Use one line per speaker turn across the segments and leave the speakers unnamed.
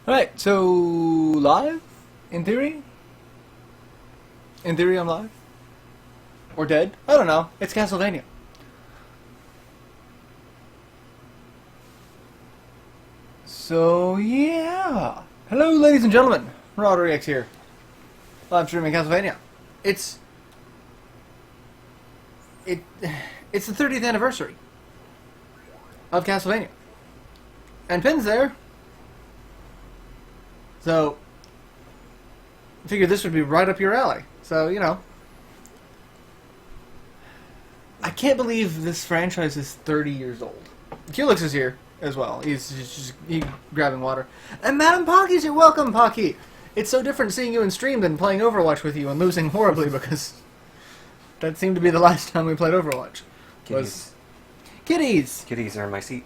Alright, so live? In theory? In theory I'm live? Or dead? I don't know. It's Castlevania. So, yeah. Hello, ladies and gentlemen. MarauderEX here. Live streaming Castlevania. It's the 30th anniversary of Castlevania. And Pin's there. So, I figured this would be right up your alley. So, you know. I can't believe this franchise is 30 years old. Culex is here as well. He's grabbing water. And Madam Pocky's here. Welcome, Pocky. It's so different seeing you in stream than playing Overwatch with you and losing horribly because that seemed to be the last time we played Overwatch.
Kitties.
Kitties!
Kitties are in my seat.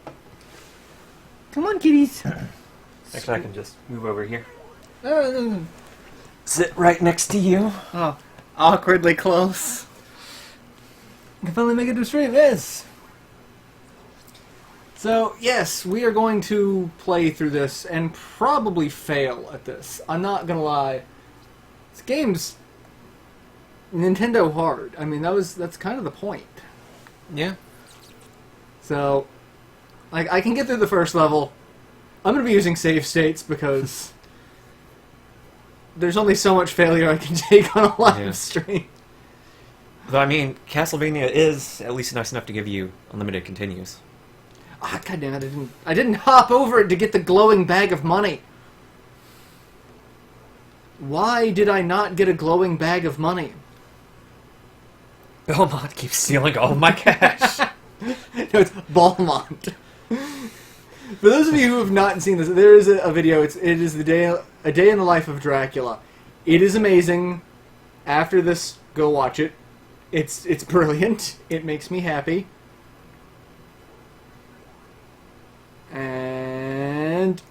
Come on, kitties.
Actually, I can just move over here.
Uh,
Sit right next to you.
oh, awkwardly close. I can finally make it to stream, yes! So, yes, we are going to play through this and probably fail at this. I'm not gonna lie. This game's Nintendo hard. I mean, that's kind of the point.
Yeah.
So, like, I can get through the first level. I'm gonna be using save states because there's only so much failure I can take on a live stream.
Though, I mean, Castlevania is at least nice enough to give you unlimited continues.
Ah, goddammit, I didn't hop over it to get the glowing bag of money. Why did I not get a glowing bag of money?
Belmont keeps stealing all of my cash.
No, it's Balmont. For those of you who have not seen this, there is a video. It is a day in the life of Dracula. It is amazing. After this, go watch it. It's brilliant. It makes me happy. And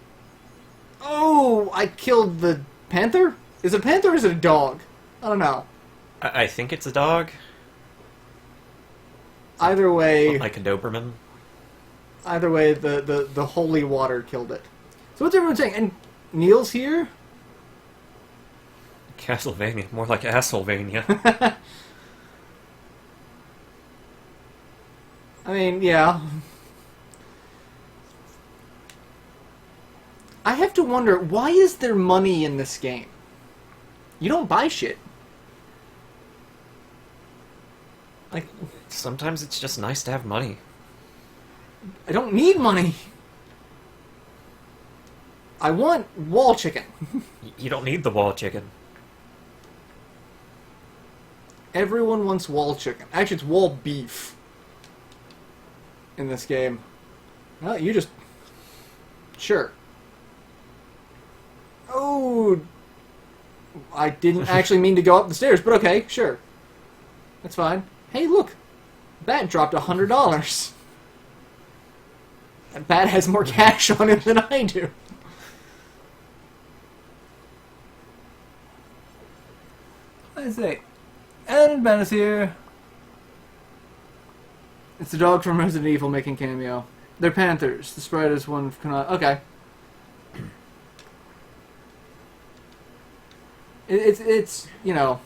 oh, I killed the panther. Is it a panther or is it a dog? I don't know.
I think it's a dog.
Either way,
Like a Doberman.
Either way, the holy water killed it. So what's everyone saying? And Neil's here?
Castlevania, more like Assholevania.
I mean, yeah. I have to wonder, why is there money in this game? You don't buy shit.
Like, sometimes it's just nice to have money.
I don't need money. I want wall chicken.
You don't need the wall chicken.
Everyone wants wall chicken. Actually, it's wall beef in this game. Well, you just... Sure. Oh, I didn't actually mean to go up the stairs, but okay, sure. That's fine. Hey, look. Bat dropped $100. That bat has more cash on him than I do. I say, and Ben is here. It's the dog from Resident Evil making cameo. They're panthers. The sprite is one of... Okay. It's you know,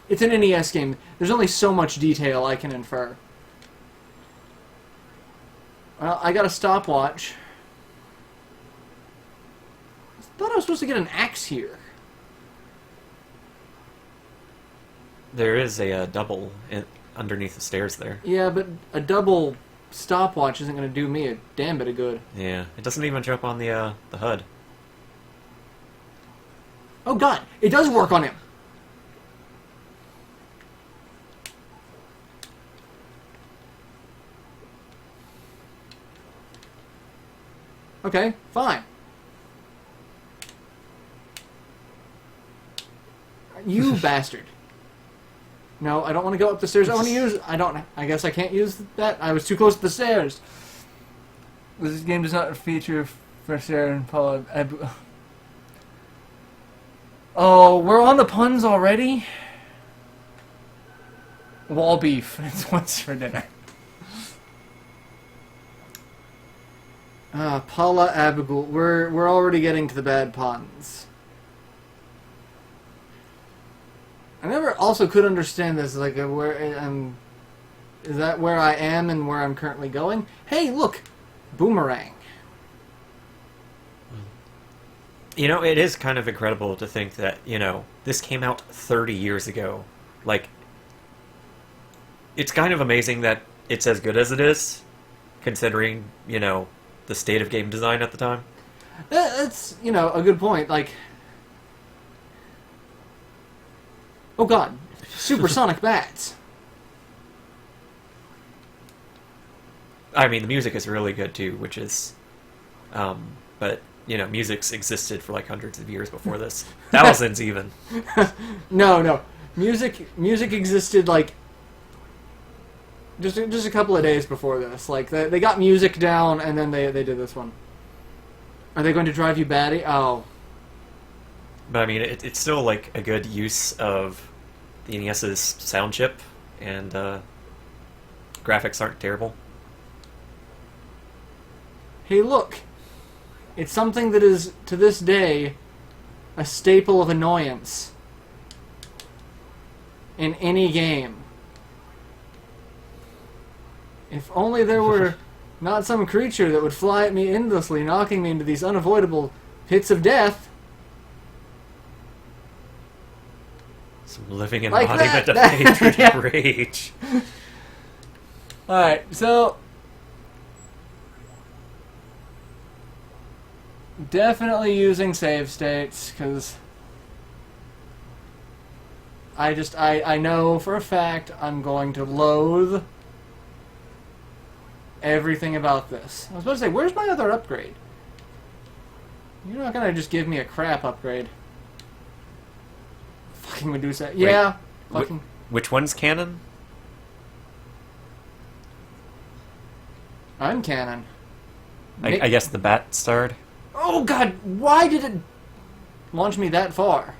it's an NES game. There's only so much detail I can infer. Well, I got a stopwatch. I thought I was supposed to get an axe here.
There is a double underneath the stairs there.
Yeah, but a double stopwatch isn't going to do me a damn bit of good.
Yeah, it doesn't even jump on the HUD.
Oh god, it does work on him. Okay, fine. You bastard. No, I don't want to go up the stairs. I want to use... I guess I can't use that. I was too close to the stairs. This game does not feature fresh air and follow... Oh, we're on the puns already? Wall beef. It's what's for dinner. Paula Abigul. We're already getting to the bad puns. I never also could understand this. Like, is that where I am and where I'm currently going? Hey, look, boomerang.
You know, it is kind of incredible to think that, this came out 30 years ago. Like, it's kind of amazing that it's as good as it is, considering, the state of game design at the time.
That's, a good point. Like, oh god, supersonic bats.
I mean, the music is really good, too, which is... but, music's existed for, like, hundreds of years before this. Thousands, even.
No. Music existed, like... Just a couple of days before this. Like, they got music down, and then they did this one. Are they going to drive you batty? Oh.
But, I mean, it's still, like, a good use of the NES's sound chip, and graphics aren't terrible.
Hey, look. It's something that is, to this day, a staple of annoyance in any game. If only there were not some creature that would fly at me endlessly, knocking me into these unavoidable pits of death.
Some living
Like
embodiment of
that.
hatred
Yeah.
and rage.
Alright, so... Definitely using save states, because... I know for a fact I'm going to loathe everything about this. I was about to say, where's my other upgrade? You're not gonna just give me a crap upgrade. Fucking Medusa. Yeah. Fucking.
Which one's canon?
I'm canon.
I guess the bat starred.
Oh god, why did it launch me that far?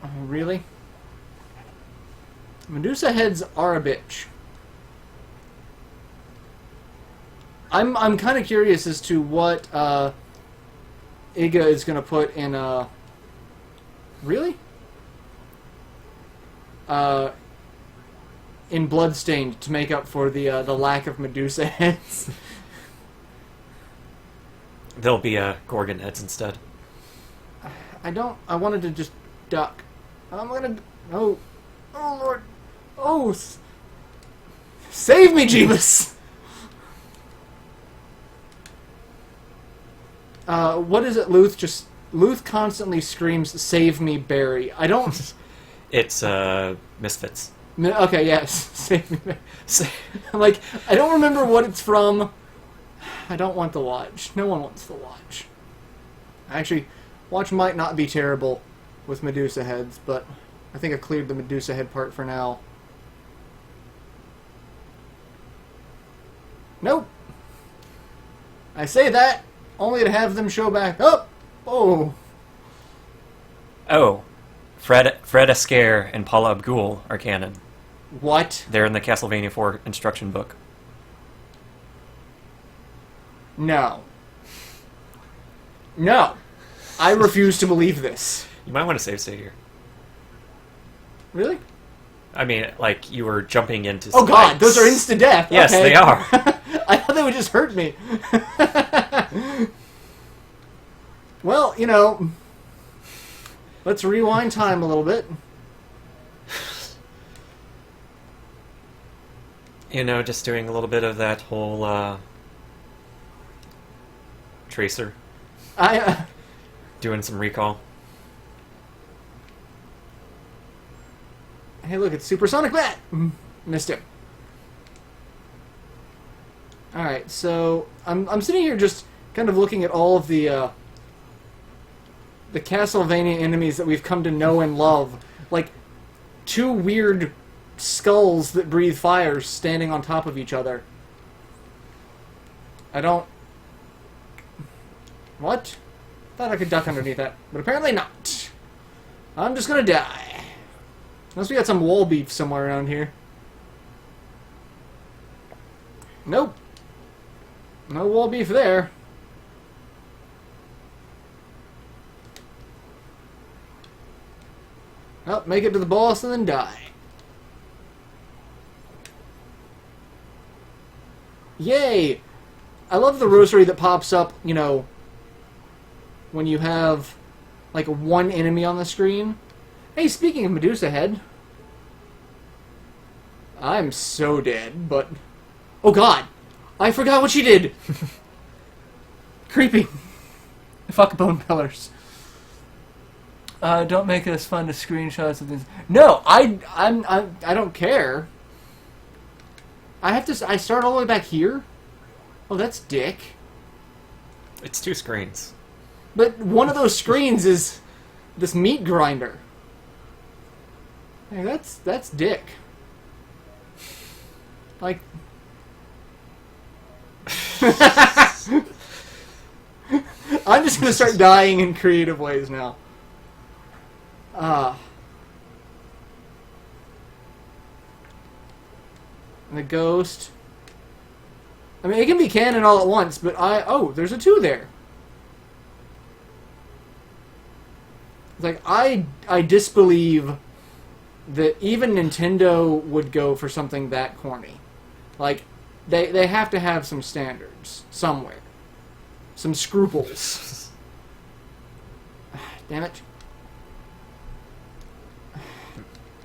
Oh, really? Medusa heads are a bitch. I'm kind of curious as to what Iga is going to put in really? In Bloodstained to make up for the lack of Medusa heads.
There'll be Gorgon heads instead.
I wanted to just duck. I'm gonna. Oh Lord. Oh. Save me, Jeebus! What is it, Luth? Luth constantly screams, "Save me, Barry." I don't...
It's, Misfits.
Okay, yes. Save me, Barry. Like, I don't remember what it's from. I don't want to watch. No one wants to watch. Actually, watch might not be terrible with Medusa heads, but I think I cleared the Medusa head part for now. Nope. I say that only to have them show back up. Oh.
Oh. Fred Askaire and Paula Abdul are canon.
What?
They're in the Castlevania 4 instruction book.
No. No. I refuse to believe this.
You might want to save state here.
Really?
I mean, like, you were jumping into
Oh god,
spikes.
those are insta-death.
Yes,
Okay.
they are.
I thought they would just hurt me. Well, let's rewind time a little bit.
Just doing a little bit of that whole, tracer. Doing some recall.
Hey, look, it's Supersonic Bat! Missed it. Alright, so I'm sitting here just kind of looking at all of the Castlevania enemies that we've come to know and love. Like, two weird skulls that breathe fire standing on top of each other. I don't... What? Thought I could duck underneath that, but apparently not. I'm just gonna die. Unless we got some wall beef somewhere around here. Nope. No wall beef there. Oh, make it to the boss and then die. Yay! I love the rosary that pops up, you know, when you have, like, one enemy on the screen. Hey, speaking of Medusa Head, I'm so dead, but... Oh god! I forgot what she did! Creepy. Fuck bone pillars. Don't make us fun to screenshots of this. No, I don't care. I start all the way back here? Oh, that's dick.
It's 2 screens.
But one of those screens is this meat grinder. Hey, that's dick. Like... I'm just gonna start dying in creative ways now. The ghost. I mean, it can be canon all at once, but oh, there's a 2 there. Like, I disbelieve that even Nintendo would go for something that corny. Like, they have to have some standards somewhere. Some scruples. Damn it.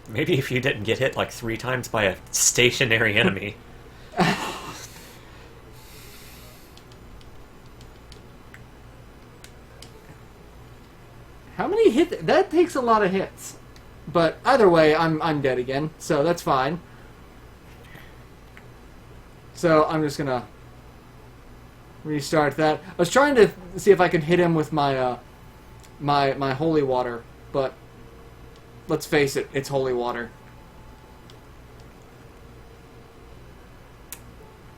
Maybe if you didn't get hit like 3 times by a stationary enemy.
How many hits? That takes a lot of hits. But either way, I'm dead again, so that's fine. So I'm just gonna restart that. I was trying to see if I could hit him with my my holy water, but let's face it, it's holy water.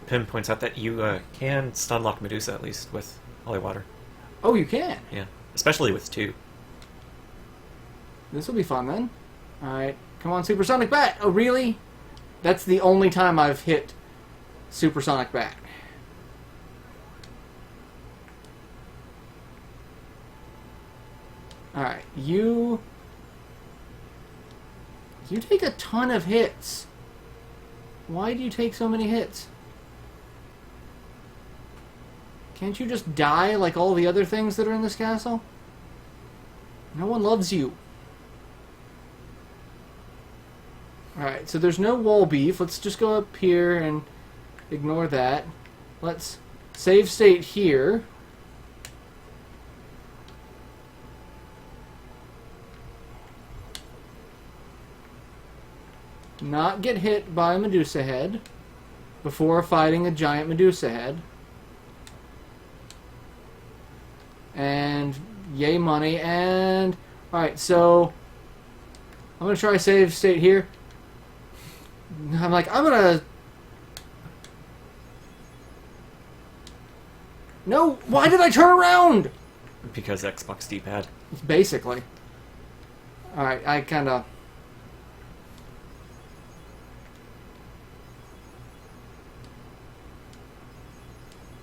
Pim points out that you can stunlock Medusa at least with holy water.
Oh, you can?
Yeah, especially with 2.
This will be fun then. Alright, come on, Supersonic Bat! Oh, really? That's the only time I've hit Supersonic Bat. Alright, you take a ton of hits. Why do you take so many hits? Can't you just die like all the other things that are in this castle? No one loves you. Alright, so there's no wall beef. Let's just go up here and ignore that. Let's save state here. Not get hit by a Medusa Head before fighting a giant Medusa Head. And yay money. And alright, so I'm gonna try save state here. I'm gonna... No! Why did I turn around?
Because Xbox D-pad.
Basically. Alright, I kinda...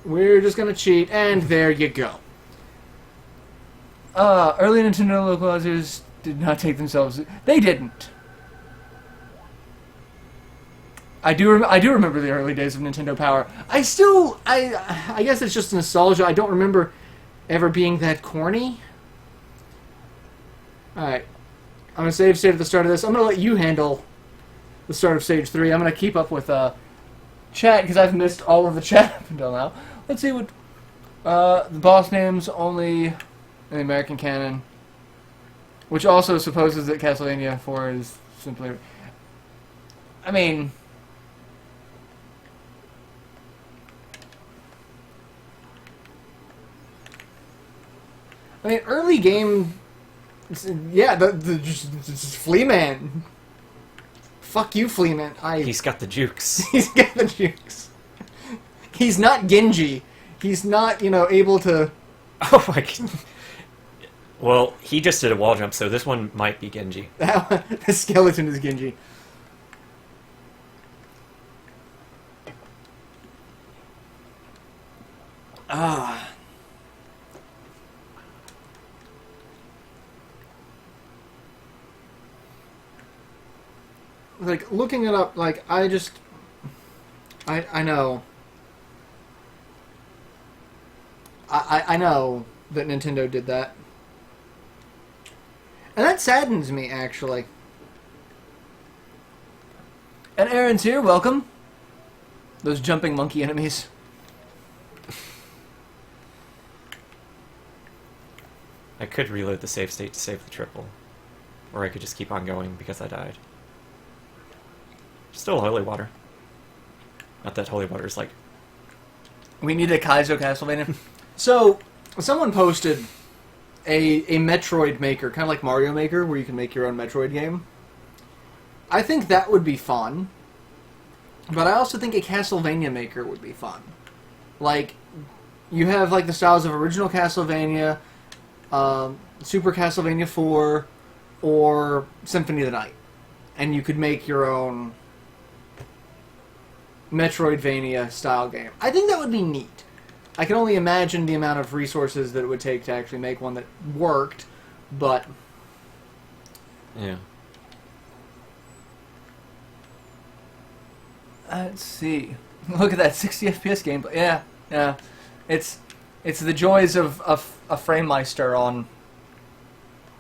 We're just gonna cheat, and there you go. Early Nintendo localizers did not take themselves... They didn't. I do remember the early days of Nintendo Power. I guess it's just nostalgia. I don't remember ever being that corny. Alright. I'm going to save state at the start of this. I'm going to let you handle the start of Stage 3. I'm going to keep up with chat, because I've missed all of the chat up until now. Let's see what... the boss name's only in the American canon, which also supposes that Castlevania 4 is simply... I mean... early game... Yeah, just Flea Man. Fuck you, Flea Man.
He's got the jukes.
He's got the jukes. He's not Genji. He's not, able to...
Oh my god. Well, he just did a wall jump, so this one might be Genji.
The skeleton is Genji. Ah. Like, looking it up, like, I know. I know that Nintendo did that. And that saddens me, actually. And Aaron's here, welcome. Those jumping monkey enemies.
I could reload the save state to save the triple. Or I could just keep on going because I died. Still holy water. Not that holy water is like...
We need a Kaizo Castlevania. So, someone posted a Metroid Maker, kind of like Mario Maker, where you can make your own Metroid game. I think that would be fun. But I also think a Castlevania Maker would be fun. Like, you have like the styles of original Castlevania, Super Castlevania 4, or Symphony of the Night. And you could make your own Metroidvania style game. I think that would be neat. I can only imagine the amount of resources that it would take to actually make one that worked, but...
Yeah.
Let's see. Look at that 60 FPS gameplay. Yeah, yeah. It's the joys of a FrameMeister on...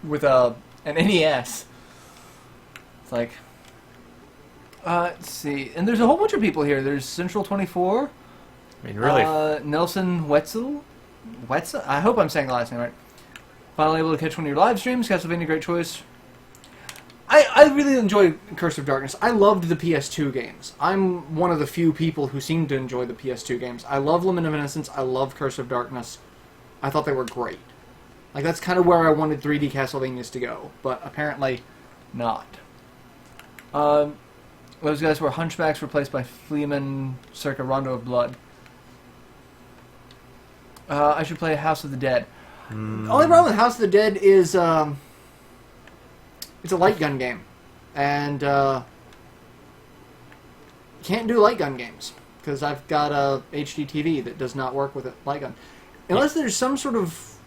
with an NES. It's like... let's see. And there's a whole bunch of people here. There's Central 24.
I mean, really...
Nelson Wetzel? Wetzel? I hope I'm saying the last name right. Finally able to catch one of your live streams. Castlevania, great choice. I really enjoy Curse of Darkness. I loved the PS2 games. I'm one of the few people who seem to enjoy the PS2 games. I love Lament of Innocence. I love Curse of Darkness. I thought they were great. Like, that's kind of where I wanted 3D Castlevanias to go. But apparently not. Those guys were Hunchbacks replaced by Fleeman circa Rondo of Blood. I should play House of the Dead. The only problem with House of the Dead is it's a light gun game. And can't do light gun games. Because I've got a HD TV that does not work with a light gun. Unless there's some sort of...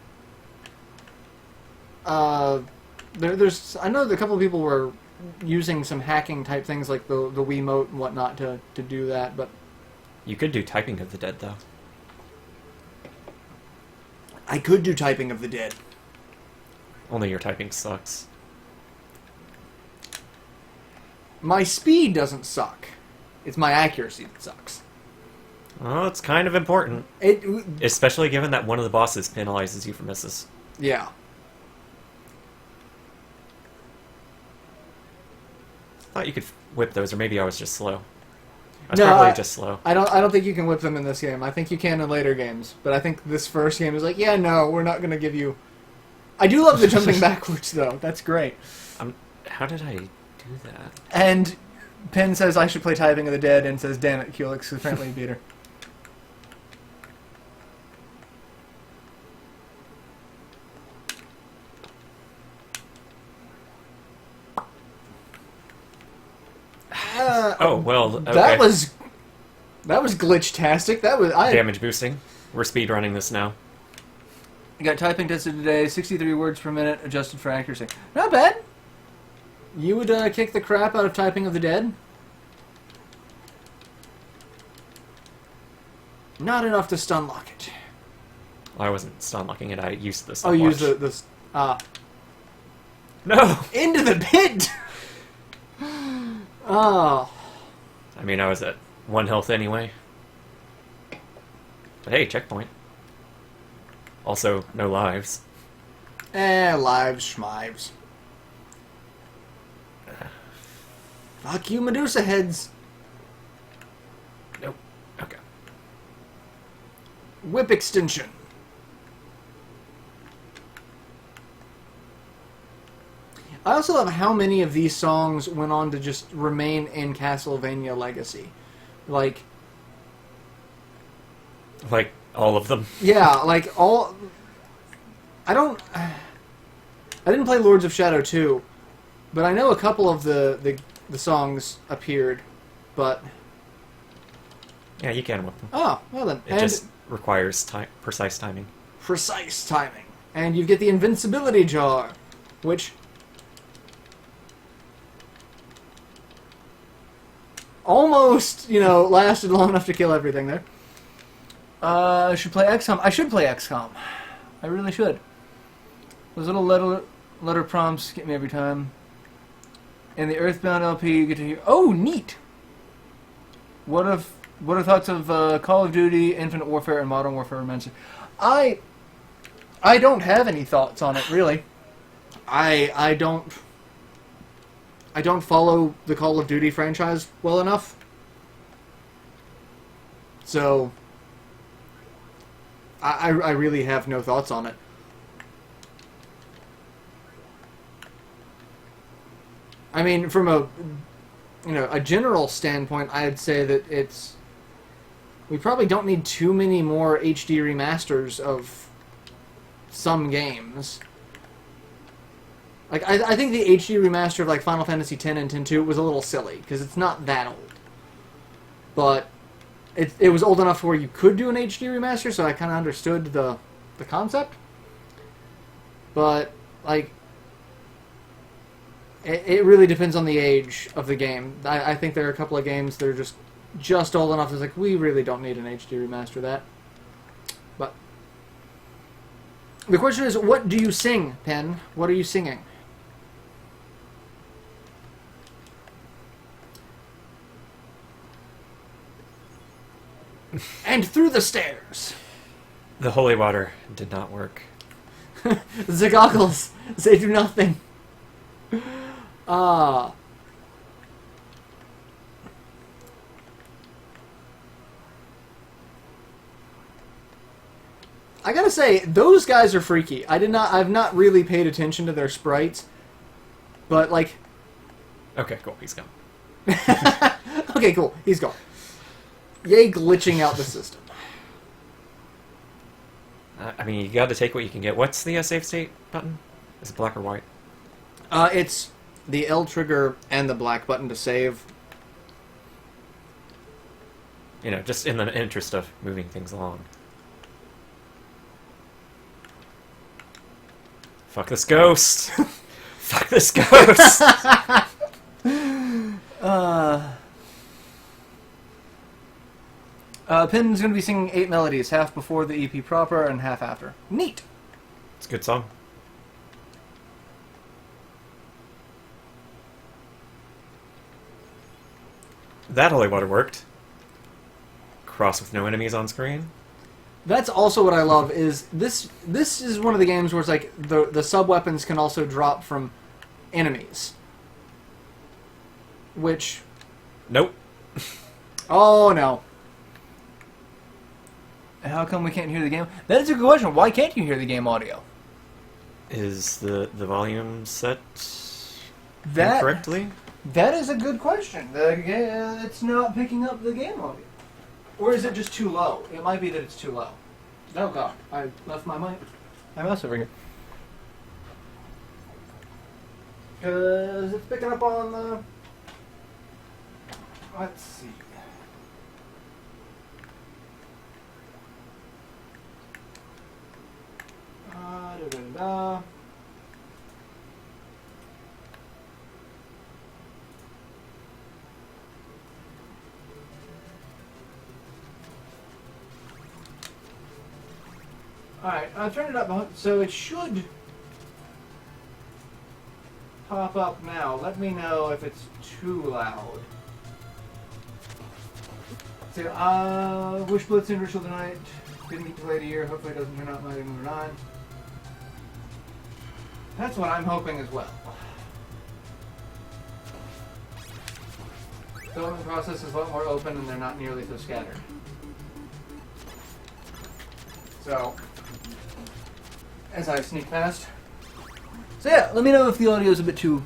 there's I know that a couple of people were using some hacking type things like the Wiimote and whatnot to do that, but...
You could do Typing of the Dead, though.
I could do Typing of the Dead.
Only your typing sucks.
My speed doesn't suck. It's my accuracy that sucks.
Well, it's kind of important. Especially given that one of the bosses penalizes you for misses.
Yeah.
Thought you could whip those, or maybe I was just slow. I was probably just slow.
I don't think you can whip them in this game. I think you can in later games, but I think this first game is like, yeah, no, we're not going to give you... I do love the jumping backwards, though. That's great.
How did I do that?
And Penn says I should play Typing of the Dead, and says, damn it, Culex, apparently you beat her.
Oh, well, okay.
That was glitch-tastic. That was...
Damage boosting. We're speedrunning this now.
I got typing tested today, 63 words per minute, adjusted for accuracy. Not bad. You would kick the crap out of Typing of the Dead? Not enough to stun lock it.
Well, I wasn't stun locking it, I used the
Oh,
stopwatch.
you used the...
No!
Into the pit! Oh.
I mean, I was at 1 health anyway. But hey, checkpoint. Also, no lives.
Lives, schmives. Fuck you, Medusa heads.
Nope. Okay.
Whip extension. I also love how many of these songs went on to just remain in Castlevania legacy. Like
all of them.
Yeah, like all... I didn't play Lords of Shadow 2, but I know a couple of the songs appeared, but...
Yeah, you can whip them.
Oh, well then.
It just requires precise timing.
Precise timing. And you get the invincibility jar, which almost, lasted long enough to kill everything there. I should play XCOM. I should play XCOM. I really should. Those little letter prompts get me every time. And the Earthbound LP, you get to hear... Oh, neat! What are thoughts of Call of Duty, Infinite Warfare, and Modern Warfare mentioned? I don't have any thoughts on it, really. I don't follow the Call of Duty franchise well enough. So I really have no thoughts on it. I mean, from a general standpoint, I'd say that we probably don't need too many more HD remasters of some games. Like, I think the HD remaster of, like, Final Fantasy X and X-2 was a little silly, because it's not that old. But it was old enough where you could do an HD remaster, so I kind of understood the concept. But, like, it really depends on the age of the game. I think there are a couple of games that are just old enough that's like, we really don't need an HD remaster of that. But the question is, what do you sing, Pen? What are you singing? And through the stairs.
The holy water did not work.
The goggles, they do nothing. I gotta say, those guys are freaky. I've not really paid attention to their sprites, but like...
Okay, cool, he's gone.
Okay, cool, he's gone. Yay, glitching out the system.
I mean, you gotta take what you can get. What's the save state button? Is it black or white?
It's the L trigger and the black button to save.
Just in the interest of moving things along. Fuck this ghost! Fuck this ghost!
Pin's going to be singing 8 melodies, half before the EP proper and half after. Neat!
It's a good song. That holy water worked. Cross with no enemies on screen.
That's also what I love, is this is one of the games where it's like the sub-weapons can also drop from enemies. Which...
Nope.
Oh, no. How come we can't hear the game? That is a good question. Why can't you hear the game audio?
Is the volume set incorrectly?
That is a good question. It's not picking up the game audio. Or is it just too low? It might be that it's too low. Oh god, I left my mic. My mouse over here. Because it's picking up on the... Let's see. Da-da-da. Alright, I've turned it up, so it should pop up now. Let me know if it's too loud. So, wish Blitz and Ritual tonight. Didn't get to play it a year. Hopefully it doesn't turn out Mighty Number 9. That's what I'm hoping as well. The development process is a lot more open and they're not nearly so scattered. So, as I sneak past. So yeah, let me know if the audio is a bit too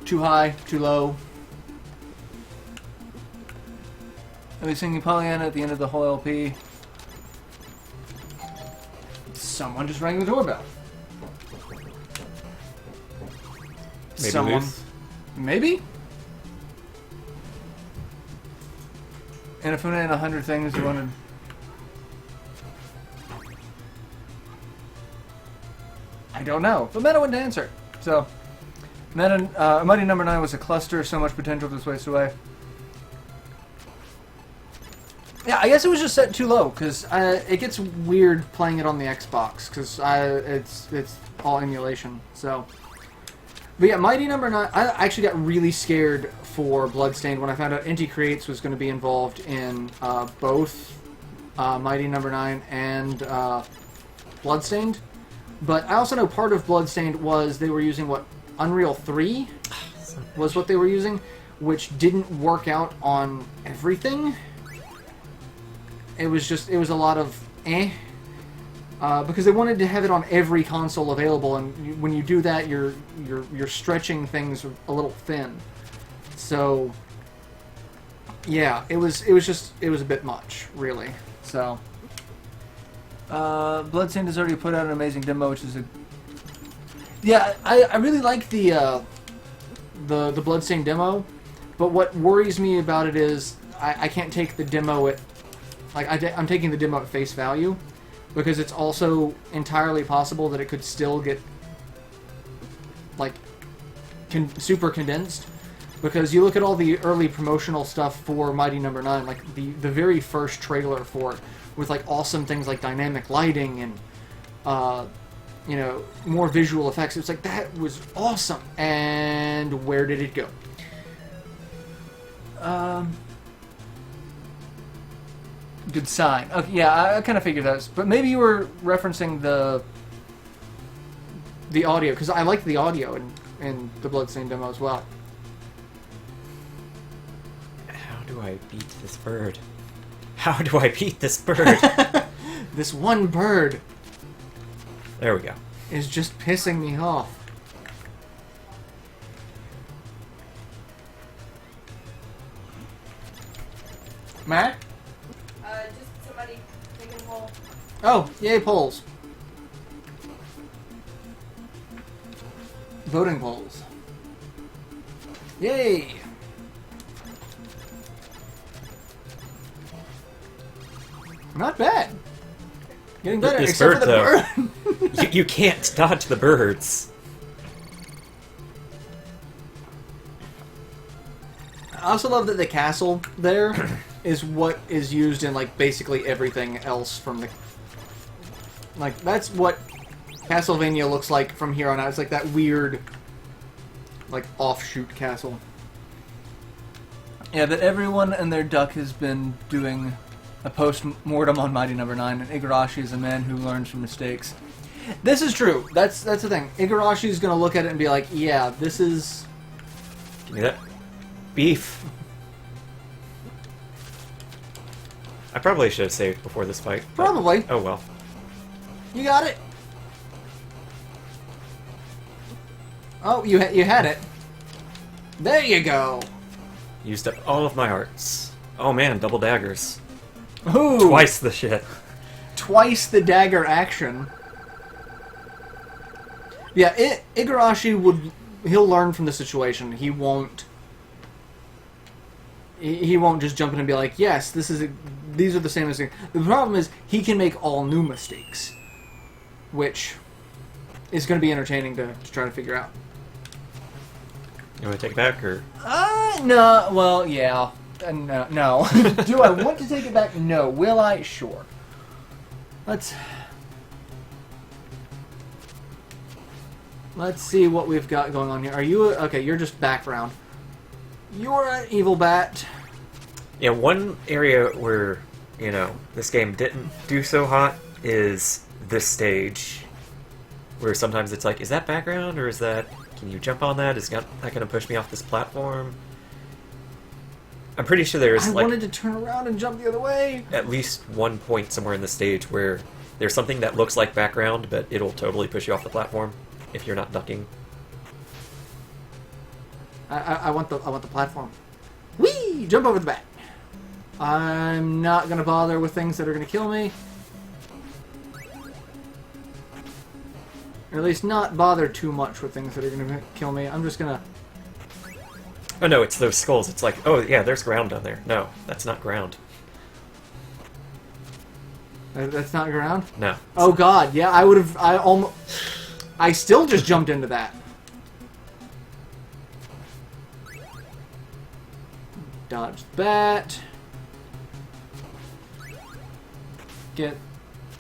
high, too low. I'll be singing Pollyanna at the end of the whole LP. Someone just rang the doorbell.
Maybe
Someone.
Luth?
Maybe? And if I'm in 100 things you wanted... don't know. But Meta wouldn't answer. So, Meta, Mighty Number 9 was a cluster, so much potential just wasted away. Yeah, I guess it was just set too low, because it gets weird playing it on the Xbox, because it's all emulation, so... But yeah, Mighty Number 9, I actually got really scared for Bloodstained when I found out Inti Creates was going to be involved in both Mighty Number 9 and Bloodstained. But I also know part of Bloodstained was they were using, what, Unreal 3 was what they were using, which didn't work out on everything. It was a lot of because they wanted to have it on every console available, and when you do that, you're stretching things a little thin. So, yeah, it was a bit much, really. So, Bloodstained has already put out an amazing demo, which is yeah, I really like the Bloodstained demo, but what worries me about it is I can't take the demo at I'm taking the demo at face value, because it's also entirely possible that it could still get, like, super condensed. Because you look at all the early promotional stuff for Mighty Number 9, like the very first trailer for it, with like awesome things like dynamic lighting and, you know, more visual effects. It's like, that was awesome. And where did it go? Good sign. Okay, yeah, I kind of figured that. But maybe you were referencing the audio, because I liked the audio in the Bloodstained demo as well.
How do I beat this bird? How do I beat this bird?
This one bird.
There we go.
Is just pissing me off. Matt?
Just somebody taking a poll.
Oh, yay, polls. Voting polls. Yay! Not bad. Getting better,
This
except for
bird,
the bird.
you can't dodge the birds.
I also love that the castle there is what is used in, like, basically everything else from the... Like, that's what Castlevania looks like from here on out. It's like that weird, like, offshoot castle. Yeah, that everyone and their duck has been doing a post-mortem on Mighty Number 9, and Igarashi is a man who learns from mistakes. This is true. That's the thing. Igarashi is going to look at it and be like, yeah, this is...
Give me that beef. I probably should have saved before this fight. but-
Probably.
Oh well.
You got it. Oh, you had it. There you go.
Used up all of my hearts. Oh man, double daggers.
Ooh.
Twice the shit.
Twice the dagger action. Yeah, Igarashi he'll learn from the situation. He won't just jump in and be like, yes, these are the same mistakes. The problem is he can make all new mistakes, which is going to be entertaining to try to figure out.
You want to take it back, or?
No, well, yeah. No. Do I want to take it back? No. Will I? Sure. Let's see what we've got going on here. Are you... Okay, you're just background. You're an evil bat.
Yeah, one area where, you know, this game didn't do so hot is this stage. Where sometimes it's like, is that background, or is that... Can you jump on that? Is that going to push me off this platform? I'm pretty sure there's,
I
like...
wanted to turn around and jump the other way.
At least one point somewhere in the stage where there's something that looks like background, but it'll totally push you off the platform if you're not ducking.
I want the platform. Whee! Jump over the bat. I'm not gonna bother with things that are gonna kill me. Or at least not bother too much with things that are gonna kill me. I'm just gonna...
Oh no, it's those skulls. It's like, oh yeah, there's ground down there. No, that's not ground.
That's not ground?
No.
Oh god, yeah, I almost... I still just jumped into that. Dodge that. Get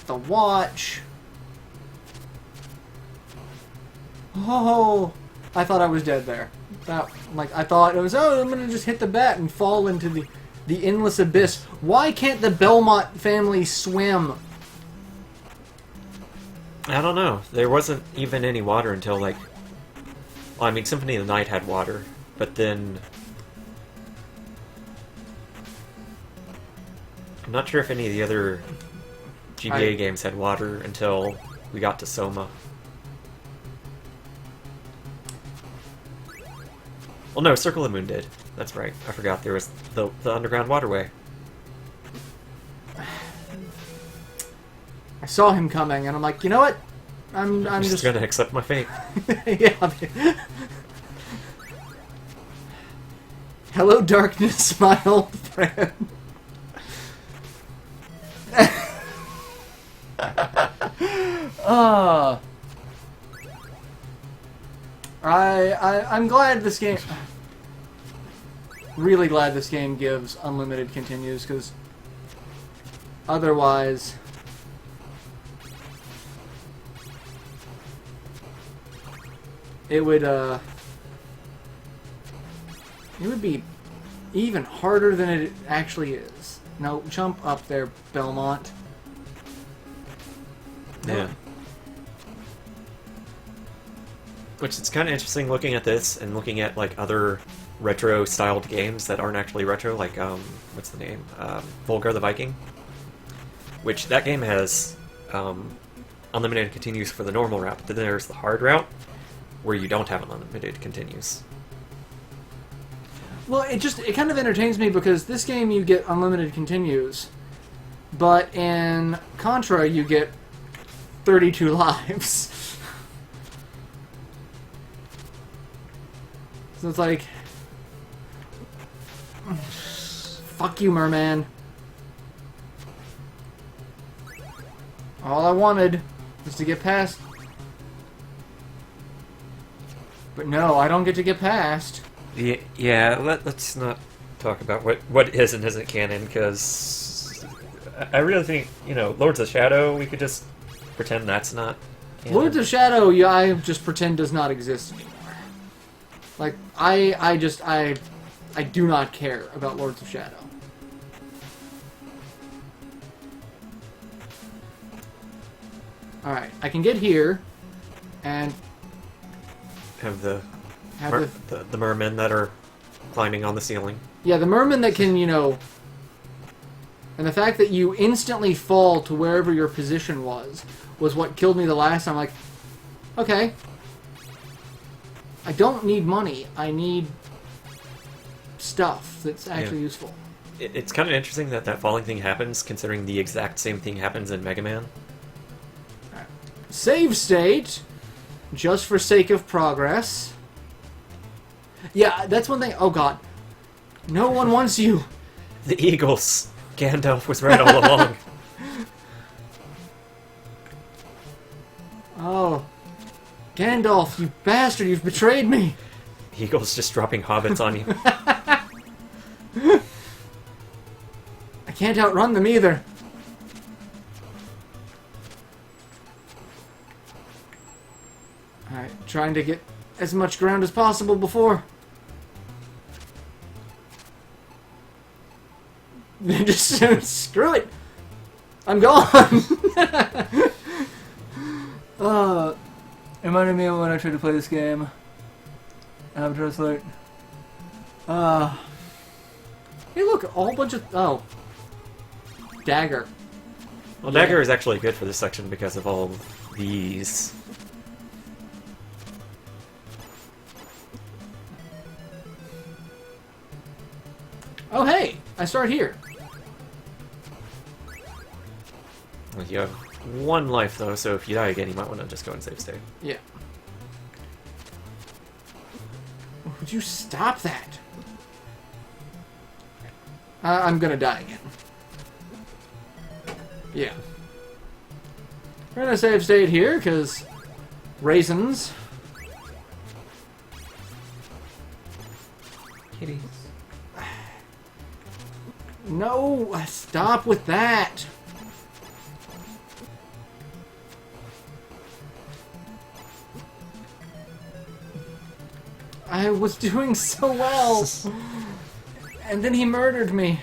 the watch. Oh, I thought I was dead there. I thought it was, oh, I'm gonna just hit the bat and fall into the endless abyss. Why can't the Belmont family swim?
I don't know. There wasn't even any water until, like... Well, I mean, Symphony of the Night had water, but then... I'm not sure if any of the other GBA games had water until we got to Soma. Well, no, Circle of the Moon did. That's right. I forgot there was the underground waterway.
I saw him coming, and I'm like, you know what? I'm
just gonna accept my fate.
Yeah. Hello, darkness, my old friend. I'm glad this game... Really glad this game gives unlimited continues, because otherwise... It would be even harder than it actually is. No, jump up there, Belmont. No.
Yeah. Which it's kind of interesting looking at this and looking at like other retro-styled games that aren't actually retro, like what's the name? Volgar the Viking. Which that game has unlimited continues for the normal route, but then there's the hard route where you don't have unlimited continues.
Well, it kind of entertains me because this game you get unlimited continues, but in Contra you get 32 lives. So it's like, fuck you, merman. All I wanted was to get past. But no, I don't get to get past.
Yeah, let's not talk about what is and isn't canon, because I really think, you know, Lords of Shadow, we could just pretend that's not canon.
Lords of Shadow, yeah, I just pretend does not exist anymore. Like, I do not care about Lords of Shadow. Alright, I can get here, and...
Have the mermen that are climbing on the ceiling.
Yeah, the mermen that can, you know... And the fact that you instantly fall to wherever your position was what killed me the last time. Like, okay. I don't need money. I need stuff that's actually useful.
It's kind of interesting that falling thing happens, considering the exact same thing happens in Mega Man.
Right. Save state! Just for sake of progress. Yeah, that's one thing. Oh god. No one wants you.
The Eagles. Gandalf was right all along.
Oh. Gandalf, you bastard, you've betrayed me.
Eagles just dropping hobbits on you.
I can't outrun them either. Alright, trying to get as much ground as possible before. Just screw it. I'm gone. Reminded me of when I tried to play this game. Avatar Slate. Hey, look, a whole bunch of dagger.
Well, dagger is actually good for this section because of all these.
Oh, hey! I start here.
Well, you have one life, though, so if you die again, you might want to just go and save state.
Yeah. Would you stop that? I'm gonna die again. Yeah. We're gonna save state here, because Raisins.
Kitties.
No, stop with that. I was doing so well. And then he murdered me.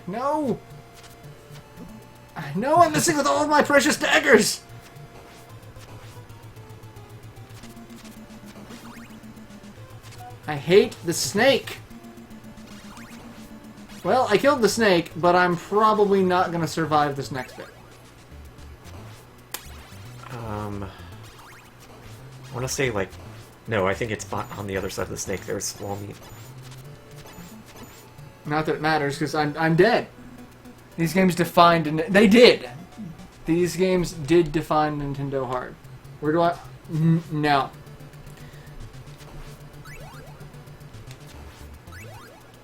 No! No, I'm missing with all of my precious daggers! I hate the snake! Well, I killed the snake, but I'm probably not gonna survive this next bit.
I want to say, like... No, I think it's on the other side of the snake. There's small meat.
Not that it matters, because I'm dead. These games defined... They did! These games did define Nintendo hard. Where do I... No.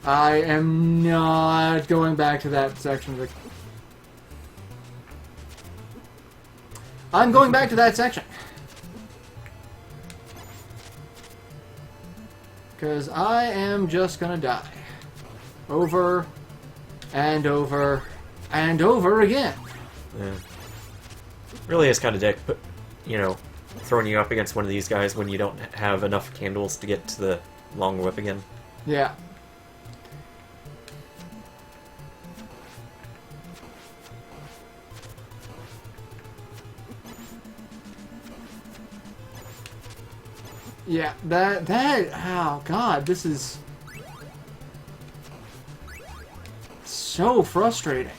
I am not going back to that section of the... I'm going back to that section. Because I am just gonna die. Over and over and over again.
Yeah. Really is kind of dick, but, you know, throwing you up against one of these guys when you don't have enough candles to get to the long whip again.
Yeah. Yeah, oh god, this is so frustrating.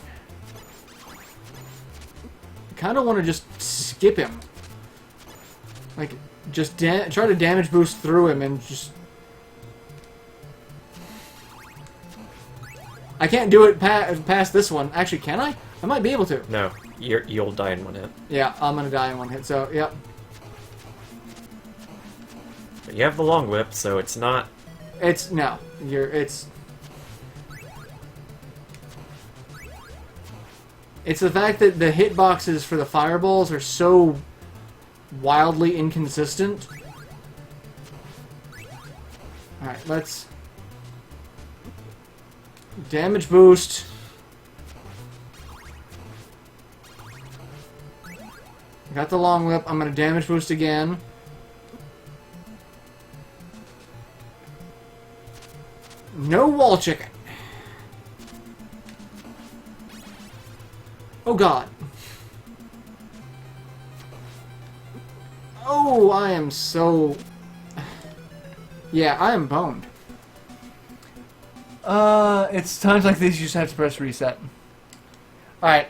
I kind of want to just skip him. Like, just try to damage boost through him and just... I can't do it past this one. Actually, can I? I might be able to.
No, you'll die in one hit.
Yeah, I'm gonna die in one hit, so, yep.
But you have the long whip, so it's not...
It's the fact that the hitboxes for the fireballs are so wildly inconsistent. Alright, let's... Damage boost. Got the long whip. I'm gonna damage boost again. No wall chicken. Oh god. Oh, I am so... Yeah, I am boned. It's times like these you just have to press reset. Alright.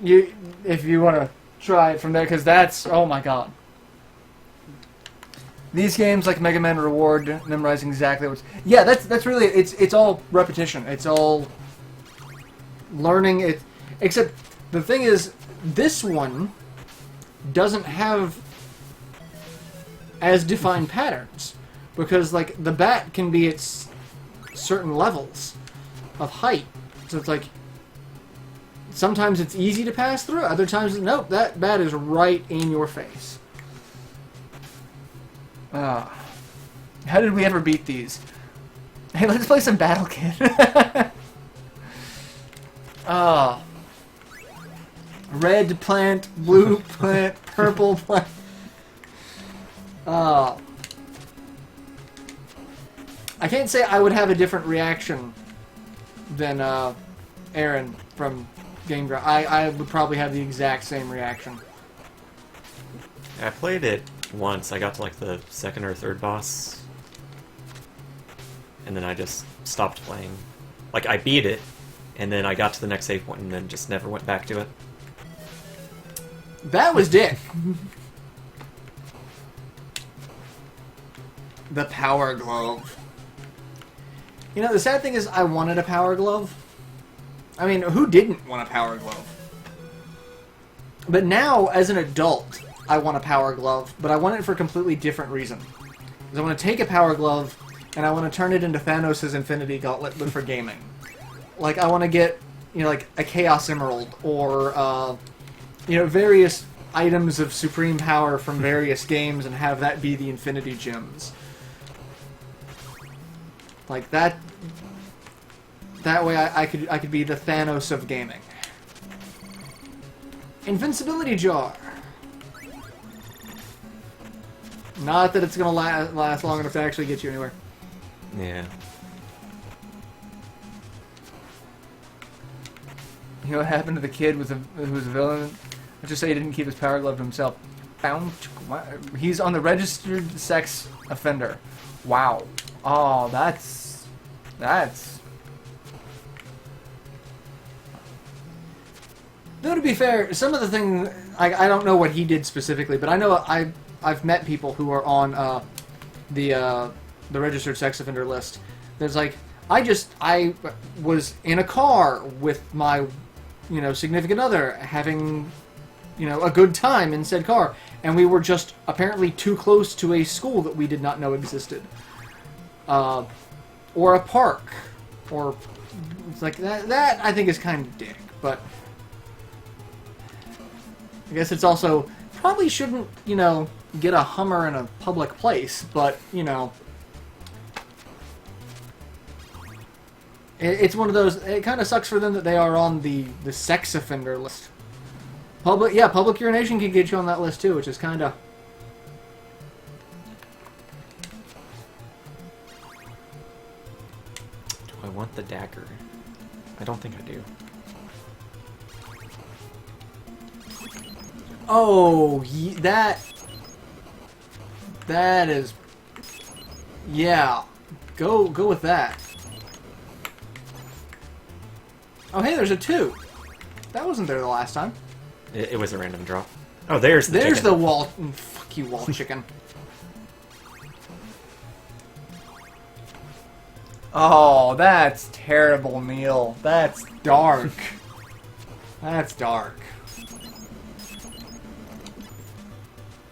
If you want to try it from there, because that's... Oh my god. These games, like Mega Man Reward, memorizing exactly what's... Yeah, that's really... It's all repetition. It's all learning it. Except, the thing is, this one doesn't have as defined patterns. Because, like, the bat can be at certain levels of height. So it's like... Sometimes it's easy to pass through. Other times, nope, that bat is right in your face. How did we ever beat these? Hey, let's play some Battle Kid. Red plant, blue plant, purple plant. I can't say I would have a different reaction than Aaron from Game Ground. I would probably have the exact same reaction.
I played it once. I got to like the second or third boss, and then I just stopped playing. Like, I beat it, and then I got to the next save point, and then just never went back to it.
That was dick. The Power Glove. You know, the sad thing is I wanted a Power Glove. I mean, who didn't want a Power Glove? But now, as an adult, I want a Power Glove, but I want it for a completely different reason. Because I want to take a Power Glove and I want to turn it into Thanos' Infinity Gauntlet, but for gaming. Like, I want to get, you know, like a Chaos Emerald, or, you know, various items of supreme power from various games, and have that be the Infinity Gems. Like, that way I could be the Thanos of gaming. Invincibility Jar. Not that it's gonna last long enough to actually get you anywhere.
Yeah.
You know what happened to the kid who was a villain? Let's just say he didn't keep his power glove to himself. He's on the registered sex offender. Wow. Oh, that's. Though to be fair, some of the things I don't know what he did specifically, but I know I've met people who are on the registered sex offender list. There's like I was in a car with my, you know, significant other, having, you know, a good time in said car, and we were just apparently too close to a school that we did not know existed, or a park, or it's like that I think is kind of dick, but I guess it's also probably shouldn't, you know, get a Hummer in a public place, but, you know, it's one of those. It kind of sucks for them that they are on the sex offender list. Public urination can get you on that list too, which is kind of.
Do I want the dagger? I don't think I do.
Oh, that is. Yeah, go with that. Oh, hey, there's a 2. That wasn't there the last time.
It was a random drop. Oh, there's the
There's
chicken.
the wall. Fuck you, wall chicken. Oh, that's terrible, Neil. That's dark. That's dark.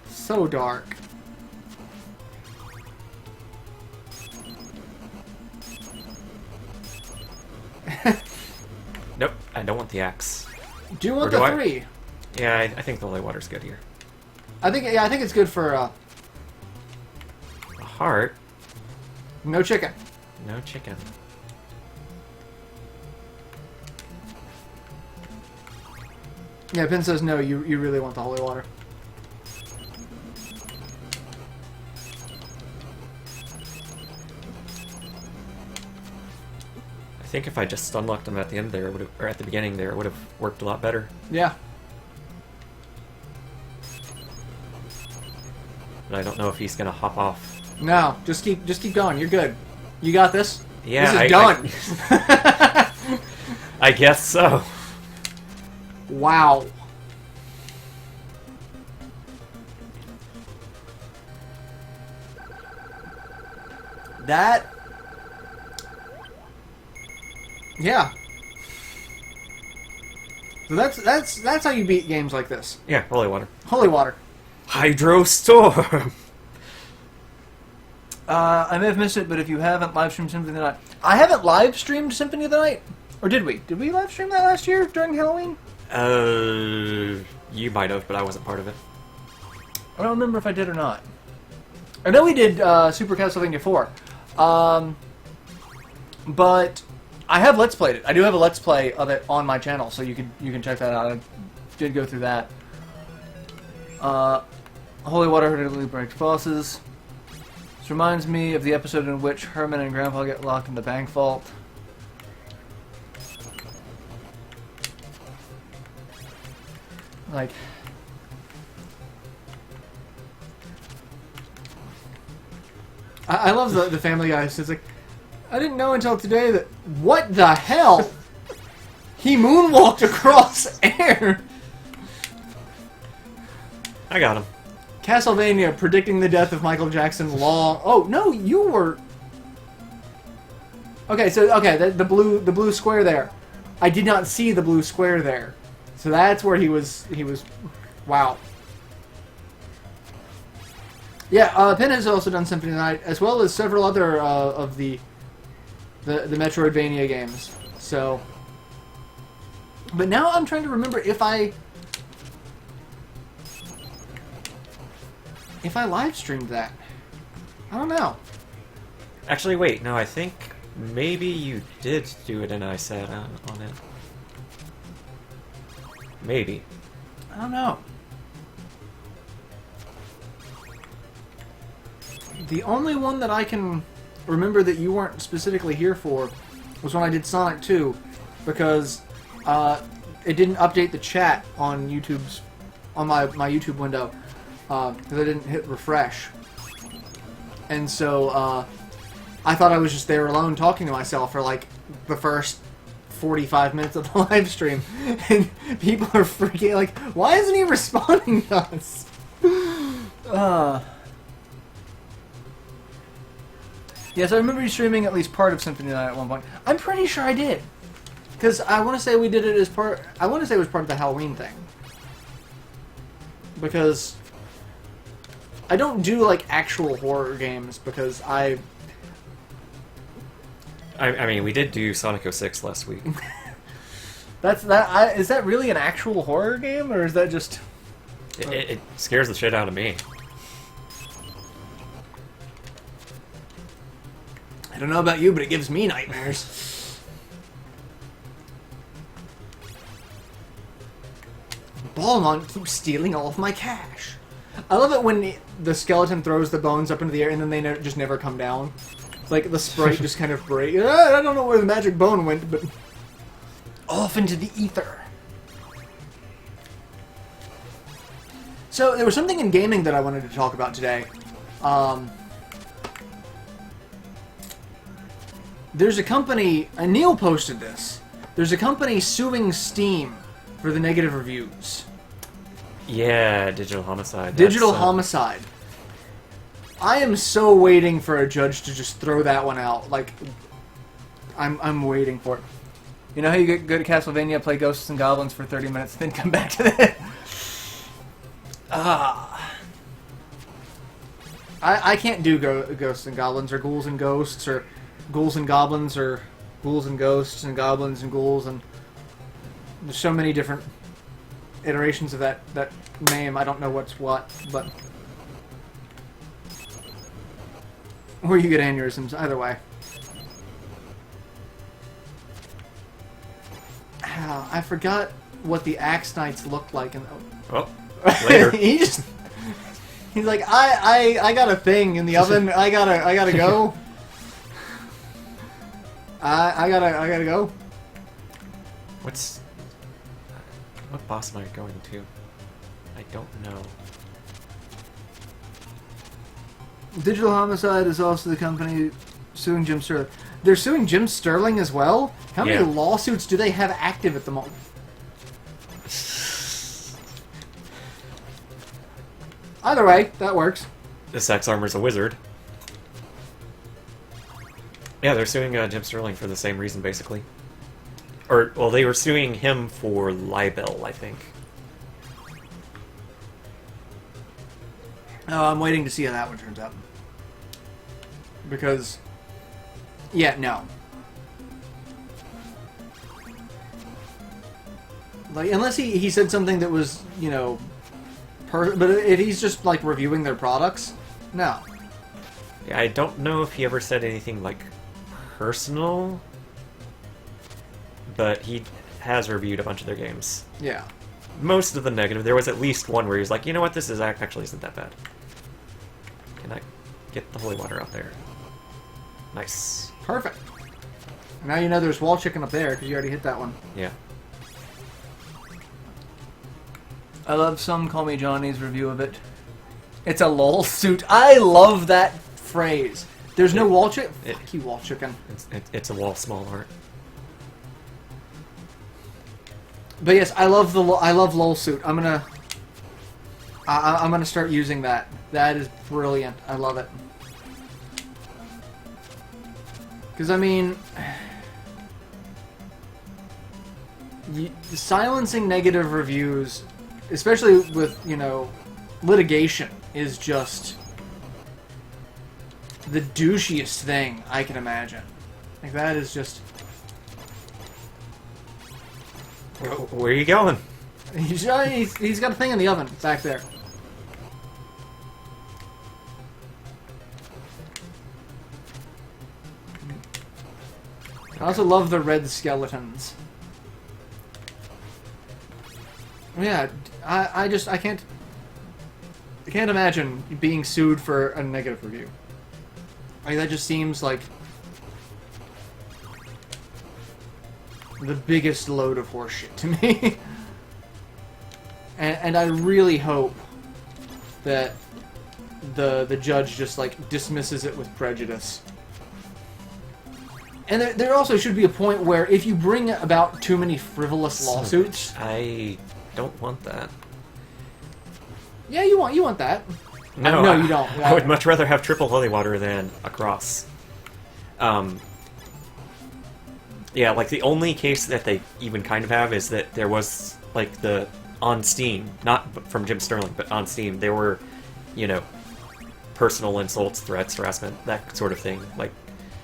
So dark.
Nope, I don't want the axe.
Do you want
Or
the
do I?
3?
Yeah, I think the holy water's good here.
I think it's good for
A heart?
no chicken.
No chicken.
Yeah, Pin says no. You really want the holy water.
I think if I just stun locked him at the end there, or at the beginning there, it would have worked a lot better.
Yeah.
But I don't know if he's gonna hop off.
No, just keep going. You're good. You got this.
Yeah,
This is done.
I guess so.
Wow. That. Yeah. So that's how you beat games like this.
Yeah, holy water.
Holy water.
Hydro Storm!
I may have missed it, but if you haven't live streamed Symphony of the Night, I haven't live streamed Symphony of the Night, or did we? Did we live stream that last year during Halloween?
You might have, but I wasn't part of it.
I don't remember if I did or not. I know we did Super Castlevania 4, but I have Let's Played it. I do have a Let's Play of it on my channel, so you can check that out. I did go through that. Holy water hurriedly breaks bosses. This reminds me of the episode in which Herman and Grandpa get locked in the bank vault. Like, I love the Family Guy. It's like, I didn't know until today that, what the hell? He moonwalked across air.
I got him.
Castlevania predicting the death of Michael Jackson long. Oh no, you were. Okay, so the blue square there. I did not see the blue square there, so that's where he was. Wow. Yeah, Penn has also done Symphony of the Night, as well as several other of the Metroidvania games. So, but now I'm trying to remember if I live streamed that. I don't know.
Actually, wait. No, I think maybe you did do it, and I said on it. Maybe.
I don't know. The only one that I can remember that you weren't specifically here for was when I did Sonic 2, because it didn't update the chat on my YouTube window, because I didn't hit refresh. And so I thought I was just there alone talking to myself for like the first 45 minutes of the live stream, and people are freaking like, why isn't he responding to us? Yes, I remember you streaming at least part of Symphony of the Night at one point. I'm pretty sure I did, because I want to say we did it as part. I want to say it was part of the Halloween thing, because I don't do like actual horror games because I
mean, we did do Sonic 06 last week.
Is that really an actual horror game, or is that just?
It scares the shit out of me.
I don't know about you, but it gives me nightmares. Balmont keeps stealing all of my cash. I love it when the skeleton throws the bones up into the air and then they just never come down. It's like the sprite just kind of breaks. I don't know where the magic bone went, but off into the ether. So there was something in gaming that I wanted to talk about today. There's a company, and Neil posted this, there's a company suing Steam for the negative reviews.
Yeah, Digital Homicide.
Digital Homicide. I am so waiting for a judge to just throw that one out. Like, I'm waiting for it. You know how you get good at Castlevania, play Ghosts and Goblins for 30 minutes, then come back to that? I can't do Ghosts and Goblins, or Ghouls and Ghosts, or Ghouls and Goblins, or Ghouls and Ghosts, and Goblins and Ghouls, and there's so many different iterations of that name. I don't know what's what, but or you get aneurysms. Either way. I forgot what the Axe Knights looked like.
Oh, later.
He's like, I got a thing in the oven. I gotta go. I gotta go.
What boss am I going to? I don't know.
Digital Homicide is also the company suing Jim Sterling. They're suing Jim Sterling as well? How many lawsuits do they have active at the moment? Either way, that works.
This X-Armor's a wizard. Yeah, they're suing Jim Sterling for the same reason, basically. Or, well, they were suing him for libel, I think.
Oh, I'm waiting to see how that one turns out. Because, yeah, no. Like, unless he said something that was, you know, but if he's just, like, reviewing their products, no.
Yeah, I don't know if he ever said anything, like, personal, but he has reviewed a bunch of their games.
Yeah.
Most of the negative. There was at least one where he was like, you know what, this is actually isn't that bad. Can I get the holy water out there? Nice.
Perfect. Now you know there's wall chicken up there, because you already hit that one.
Yeah.
I love Some Call Me Johnny's review of it. It's a lol suit. I love that phrase. There's no wall chicken? Fuck you, wall chicken.
It's a wall small art.
But yes, I love lol suit. I'm gonna start using that. That is brilliant. I love it. Because I mean, silencing negative reviews, especially with, you know, litigation, is just the douchiest thing I can imagine. Like, that is just...
Where are you going?
He's got a thing in the oven back there. I also love the red skeletons. Yeah, I can't imagine being sued for a negative review. Like, that just seems like the biggest load of horseshit to me. and I really hope that the judge just, like, dismisses it with prejudice. And there also should be a point where if you bring about too many frivolous lawsuits...
I don't want that.
Yeah, you want that.
No,
no, you don't.
I would much rather have triple holy water than a cross. Yeah, like, the only case that they even kind of have is that there was, like, on Steam, not from Jim Sterling, but on Steam, there were, you know, personal insults, threats, harassment, that sort of thing. Like,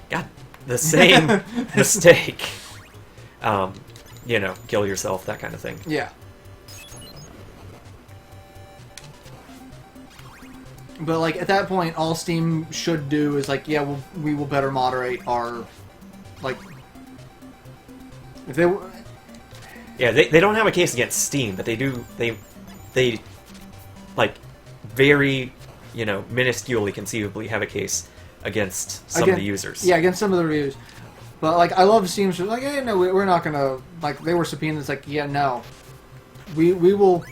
God, the same mistake. You know, kill yourself, that kind of thing.
Yeah. But, like, at that point, all Steam should do is, like, yeah, we will better moderate our, like... If they...
Yeah, they don't have a case against Steam, but they do... They like, very, you know, minusculely, conceivably have a case against some of the users.
Yeah, against some of the reviews. But, like, I love Steam's like, hey, no, we're not gonna... Like, they were subpoenaed, it's like, yeah, no. We will...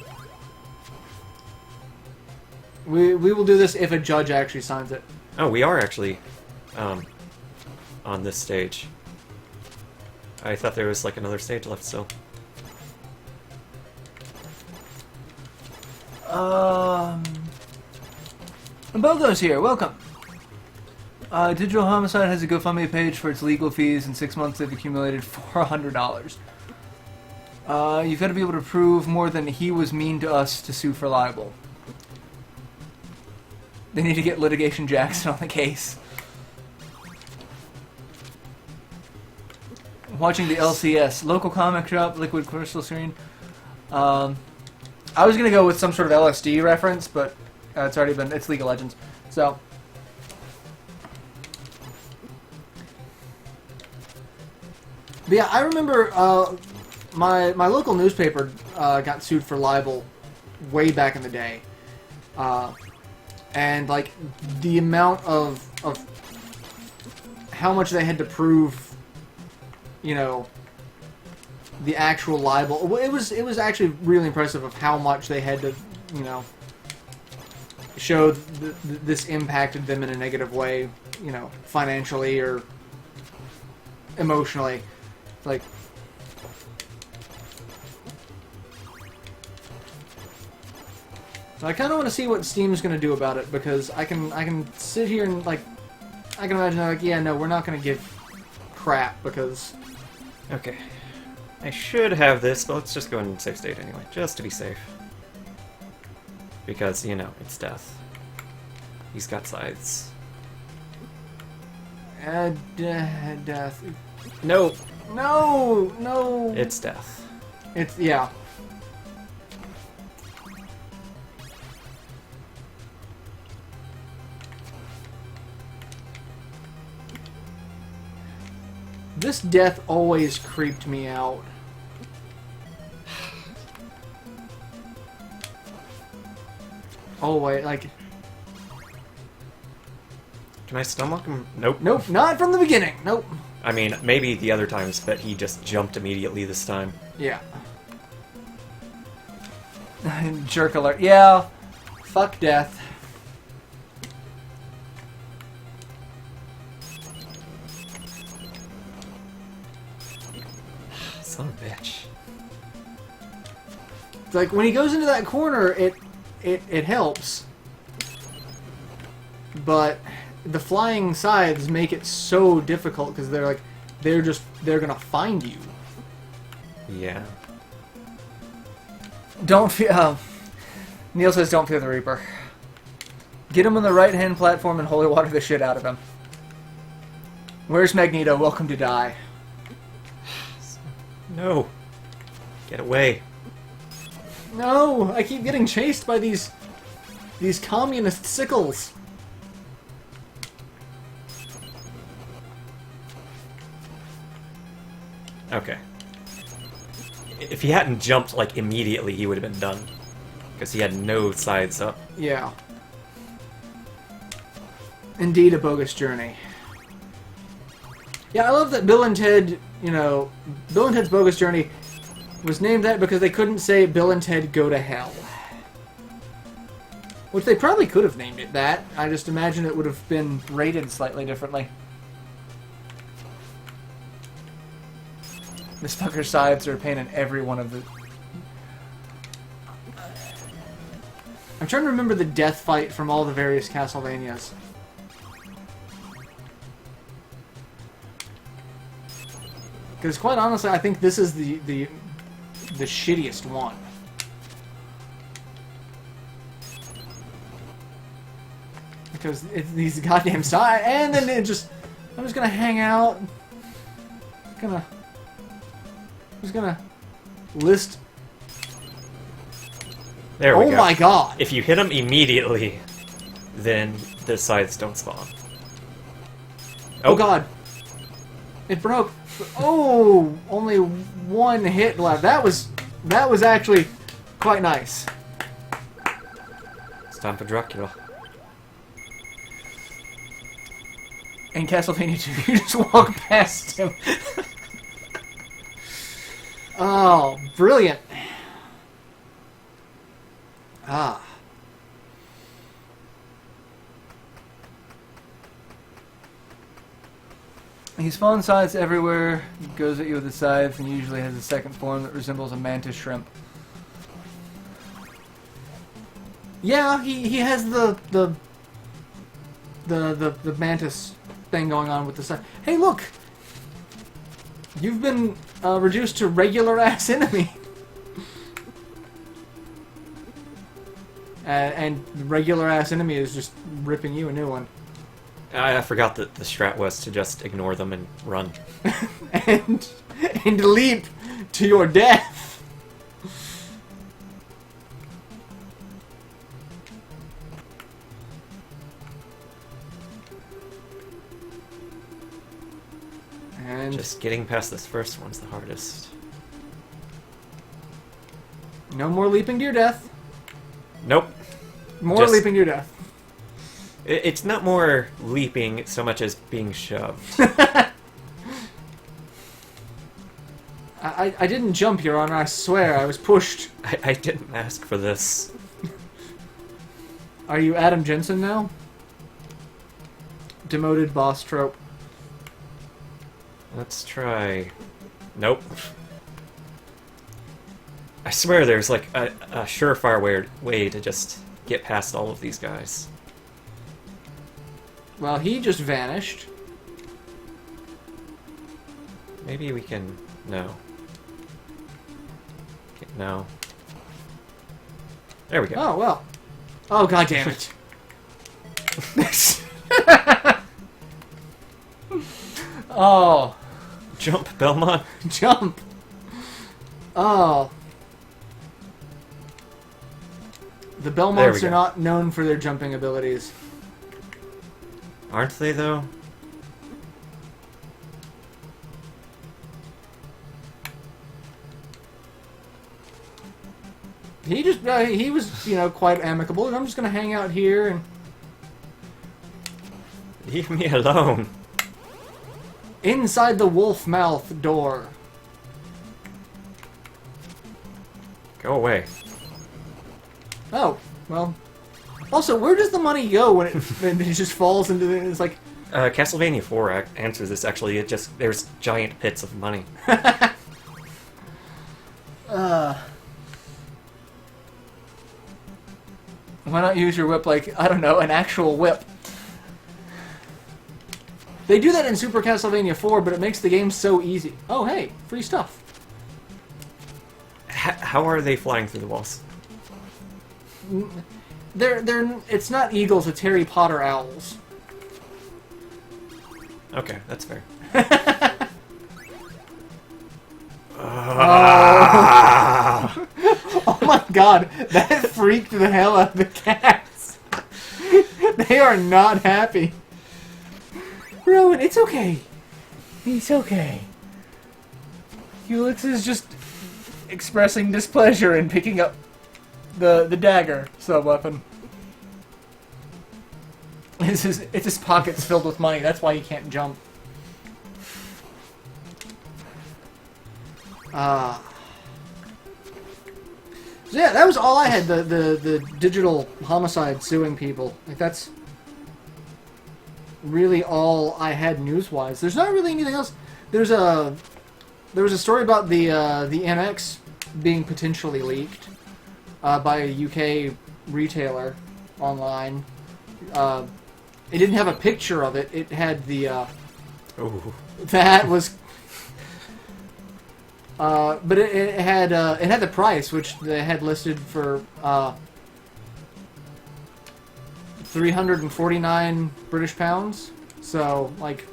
We will do this if a judge actually signs it.
Oh, we are actually on this stage. I thought there was, like, another stage left still.
Bogo's here, welcome. Digital Homicide has a GoFundMe page for its legal fees. In 6 months they've accumulated $400. You've got to be able to prove more than he was mean to us to sue for libel. They need to get Litigation Jackson on the case. Watching the LCS. Local comic shop, Liquid Crystal Screen. I was going to go with some sort of LSD reference, but it's already been... It's League of Legends. So... But yeah, I remember my local newspaper got sued for libel way back in the day. And, like, the amount of how much they had to prove, you know, the actual libel. It was actually really impressive of how much they had to, you know, show this impacted them in a negative way, you know, financially or emotionally. Like... I kind of want to see what Steam's going to do about it, because I can sit here and, like, I can imagine, like, yeah, no, we're not going to give crap, because...
Okay. I should have this, but let's just go in safe state anyway, just to be safe. Because, you know, it's death. He's got scythes.
Death.
No!
No! No!
It's death.
It's, yeah. This death always creeped me out. Oh wait, like...
Can I stomach him? Nope.
Nope, not from the beginning. Nope.
I mean, maybe the other times, but he just jumped immediately this time.
Yeah. Jerk alert. Yeah. Fuck death.
Son of a bitch.
It's like, when he goes into that corner, it helps. But the flying scythes make it so difficult, because they're gonna find you.
Yeah.
Don't fear... Neil says don't fear the Reaper. Get him on the right-hand platform and holy water the shit out of him. Where's Magneto? Welcome to die.
No. Get away.
No! I keep getting chased by these communist sickles.
Okay. If he hadn't jumped, like, immediately, he would have been done. Because he had no sides up.
Yeah. Indeed, a bogus journey. Yeah, I love that Bill and Ted, you know, Bill and Ted's Bogus Journey was named that because they couldn't say Bill and Ted Go to Hell. Which they probably could have named it that. I just imagine it would have been rated slightly differently. This fucker's sides are a pain in every one of the... I'm trying to remember the death fight from all the various Castlevanias. Because quite honestly, I think this is the shittiest one. Because it's these goddamn sides, and then it just... I'm just gonna hang out. Just gonna list...
There we go.
Oh my god!
If you hit him immediately, then the sides don't spawn.
Oh god! It broke. Oh, only one hit left. That was actually quite nice.
It's time for Dracula.
In Castlevania 2, you just walk past him. Oh, brilliant. Ah. He spawns sides everywhere, goes at you with a scythe, and usually has a second form that resembles a mantis shrimp. Yeah, he has the mantis thing going on with the scythe. Hey, look! You've been reduced to regular-ass enemy. And the regular-ass enemy is just ripping you a new one.
I forgot that the strat was to just ignore them and run.
and leap to your death. And
Just getting past this first one's the hardest.
no more leaping to your death.
Nope.
More
Just-
leaping to your death.
It's not more leaping so much as being shoved.
I didn't jump, Your Honor. I swear, I was pushed.
I didn't ask for this.
Are you Adam Jensen now? Demoted boss trope.
Let's try... Nope. I swear there's like a surefire way to just get past all of these guys.
Well, he just vanished.
Maybe we can... No. Okay, no. There we go.
Oh, well. Oh, god damn it. Oh.
Jump, Belmont!
Jump. Oh. The
There
Belmonts
we go.
are not known for their jumping abilities.
Aren't they, though?
He just, he was, you know, quite amicable, and I'm just gonna hang out here and...
Leave me alone.
Inside the wolf mouth door.
Go away.
Oh, well... Also, where does the money go when it just falls into the... It's like...
Castlevania 4 answers this, actually. It just... There's giant pits of money.
Why not use your whip like, I don't know, an actual whip? They do that in Super Castlevania 4, but it makes the game so easy. Oh, hey, free stuff.
How are they flying through the walls?
It's not eagles, it's Harry Potter owls.
Okay, that's fair.
Oh my god, that freaked the hell out of the cats. They are not happy. Rowan, it's okay. It's okay. Helix is just expressing displeasure and picking up the dagger sub-weapon. It's his pockets filled with money. That's why he can't jump. So yeah, that was all I had. The digital homicide suing people. Like that's really all I had news-wise. There's not really anything else. There was a story about the MX being potentially leaked by a UK retailer online. It didn't have a picture of it. It had the
Ooh.
that was. But it had the price, which they had listed for 349 British pounds. So, like,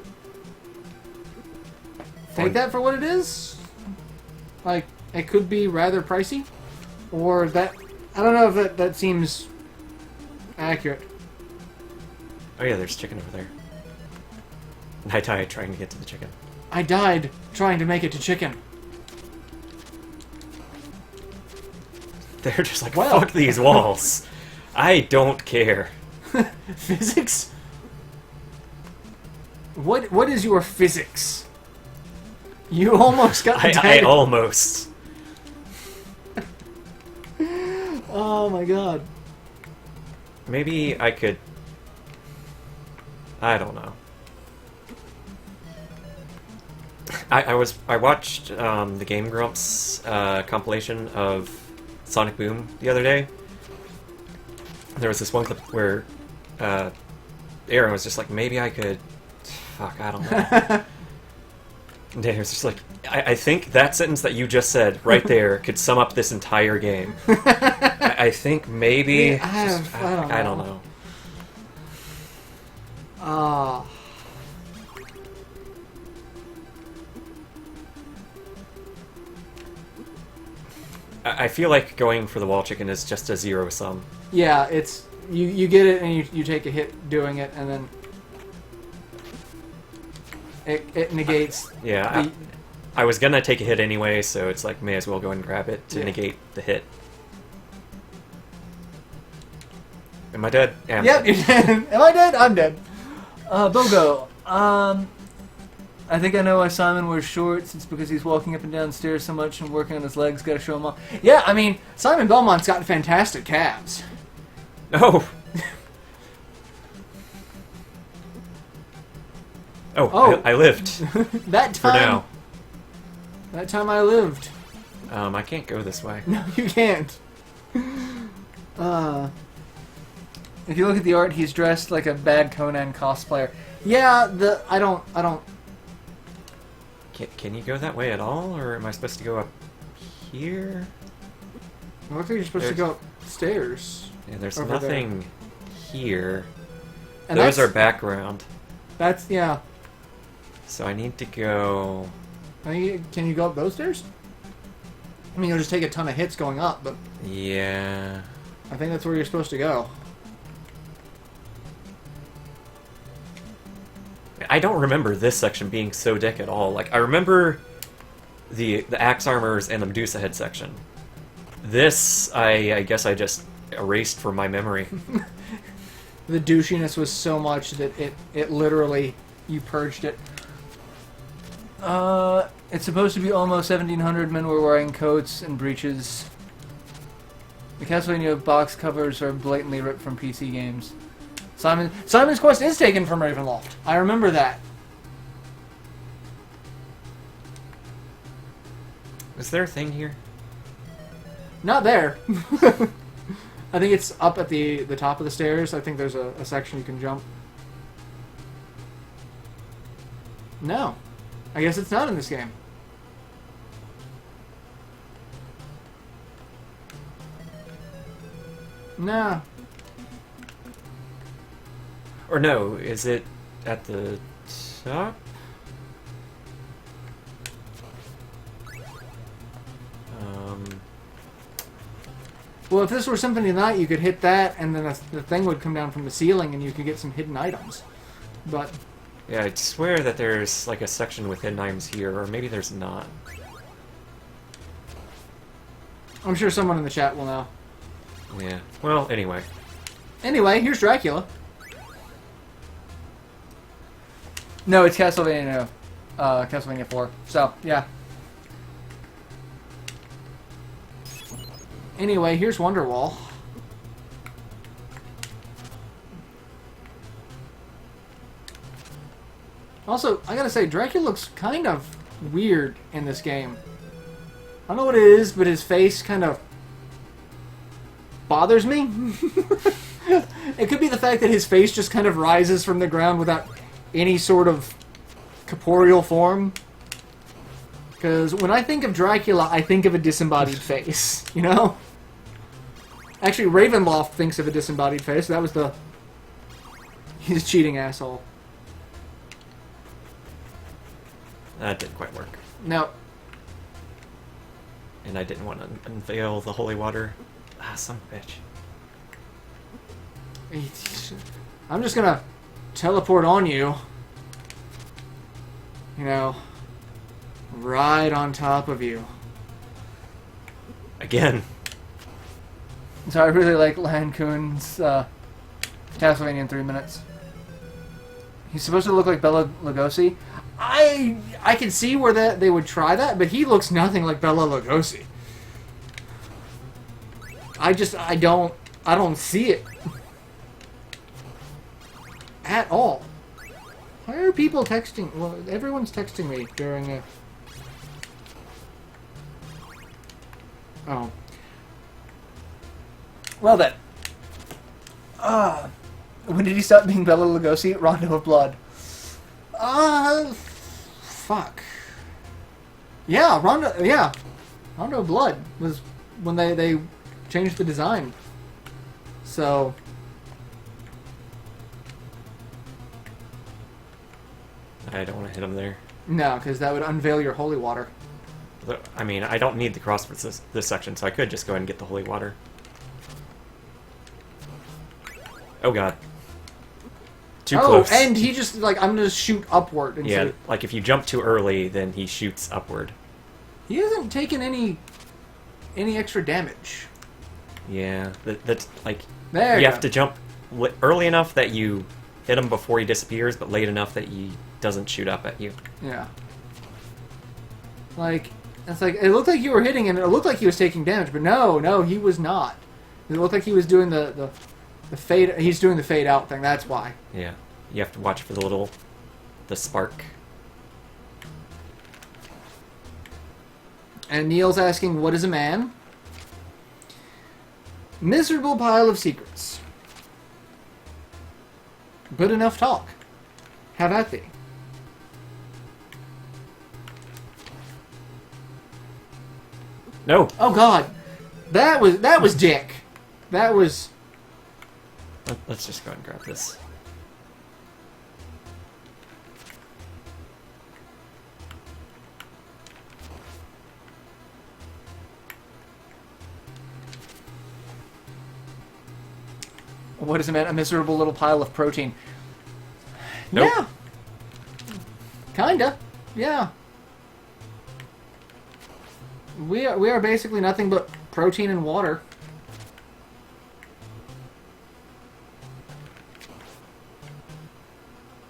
take that for what it is. Like, it could be rather pricey, or that I don't know if that seems accurate.
Oh yeah, there's chicken over there. And I died trying to get to the chicken.
I died trying to make it to chicken.
They're just like,
Well.
fuck these walls. I don't care.
Physics? What is your physics? You almost got the
I
dagger.
almost.
Oh my god.
Maybe I could... I don't know. I watched the Game Grumps compilation of Sonic Boom the other day. There was this one clip where Aaron was just like, maybe I could... Fuck, I don't know. And he was just like, I think that sentence that you just said right there could sum up this entire game. I think maybe... I don't know. I feel like going for the wall chicken is just a zero sum.
Yeah, it's you get it and you take a hit doing it, and then it negates.
Yeah, I was gonna take a hit anyway, so it's like may as well go and grab it to negate the hit. Am I dead? Yeah,
Yep, you're dead. Am I dead? I'm dead. Bogo. I think I know why Simon wears shorts. It's because he's walking up and down stairs so much and working on his legs. Gotta show him off. Yeah, I mean, Simon Belmont's got fantastic calves.
Oh.
Oh.
I lived.
That
For
time.
now.
That time I lived.
I can't go this way.
No, you can't. If you look at the art, he's dressed like a bad Conan cosplayer. Yeah, I don't.
Can you go that way at all, or am I supposed to go up here?
I don't think you're supposed to go upstairs.
Yeah, there's
Over
nothing here.
And
Those are background.
That's yeah.
So I need to go...
Can you go up those stairs? I mean, you'll just take a ton of hits going up, but
Yeah...
I think that's where you're supposed to go.
I don't remember this section being so dick at all. Like, I remember the axe armors and the Medusa head section. This, I guess I just erased from my memory.
The douchiness was so much that it literally, you purged it. It's supposed to be almost 1700 men were wearing coats and breeches. The Castlevania box covers are blatantly ripped from PC games. Simon's Quest is taken from Ravenloft. I remember that.
Is there a thing here?
Not there. I think it's up at the top of the stairs. I think there's a section you can jump. No. I guess it's not in this game. No.
Or no, is it at the top?
Well, if this were Symphony of the Night, you could hit that, and then the thing would come down from the ceiling, and you could get some hidden items. But
Yeah, I swear that there's like a section with hidden items here, or maybe there's not.
I'm sure someone in the chat will know.
Yeah. Well, anyway.
Anyway, here's Dracula. No, it's Castlevania. Castlevania 4. So, yeah. Anyway, here's Wonderwall. Also, I gotta say, Dracula looks kind of weird in this game. I don't know what it is, but his face kind of bothers me. It could be the fact that his face just kind of rises from the ground without any sort of corporeal form. Because when I think of Dracula, I think of a disembodied face, you know? Actually, Ravenloft thinks of a disembodied face. That was the... He's a cheating asshole.
That didn't quite work.
No.
And I didn't want to unveil the holy water. Ah, son of a bitch.
I'm just gonna teleport on you. You know, right on top of you.
Again.
So I really like Lancoon's Castlevania in 3 minutes. He's supposed to look like Bela Lugosi. I can see where they would try that, but he looks nothing like Bela Lugosi. I don't see it at all. Why are people texting? Well, everyone's texting me during a... Oh. Well then. When did he stop being Bela Lugosi? Rondo of Blood. Fuck. Yeah, Rondo of Blood was when they changed the design. So...
I don't want to hit him there.
No, because that would unveil your holy water.
I mean, I don't need the cross for this section, so I could just go ahead and get the holy water. Oh god. Too close.
Oh, and he just, like, I'm gonna shoot upward.
Yeah, like if you jump too early, then he shoots upward.
He hasn't taken any extra damage.
Yeah, that's like...
There
you have to jump early enough that you hit him before he disappears, but late enough that he doesn't shoot up at you.
Yeah. Like, it's like, it looked like you were hitting him, and it looked like he was taking damage, but no, he was not. It looked like he was doing the fade, he's doing the fade out thing, that's why.
Yeah, you have to watch for the spark.
And Neil's asking, what is a man? Miserable pile of secrets. Good enough talk. Have at thee.
No!
Oh god. That was dick. That was...
Let's just go ahead and grab this.
What is it, man? A miserable little pile of protein.
Nope.
Yeah. Kinda. Yeah. We are basically nothing but protein and water.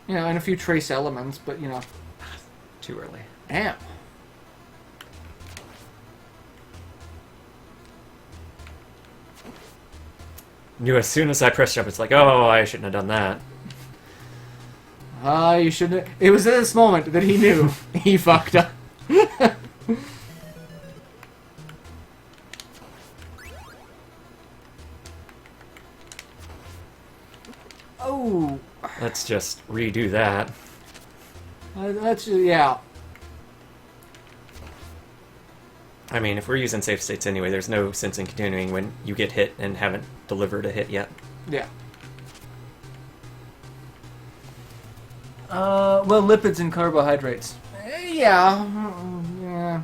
You know, and a few trace elements, but you know.
Too early.
Damn.
Knew as soon as I pressed jump, it's like, oh, I shouldn't have done that.
You shouldn't. It was at this moment that he knew he fucked up. Oh.
Let's just redo that.
That's yeah.
I mean, if we're using safe states anyway, there's no sense in continuing when you get hit and haven't delivered a hit yet.
Yeah. Well, lipids and carbohydrates. Yeah.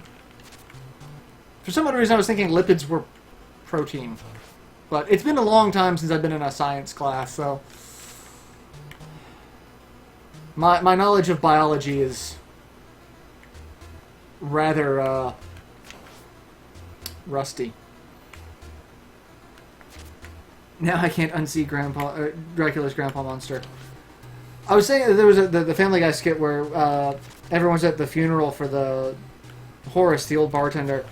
For some odd reason, I was thinking lipids were protein. But it's been a long time since I've been in a science class, so... My knowledge of biology is rather, rusty. Now I can't unsee Dracula's Grandpa Monster. I was saying that there was the Family Guy skit where everyone's at the funeral for the Horace, the old bartender,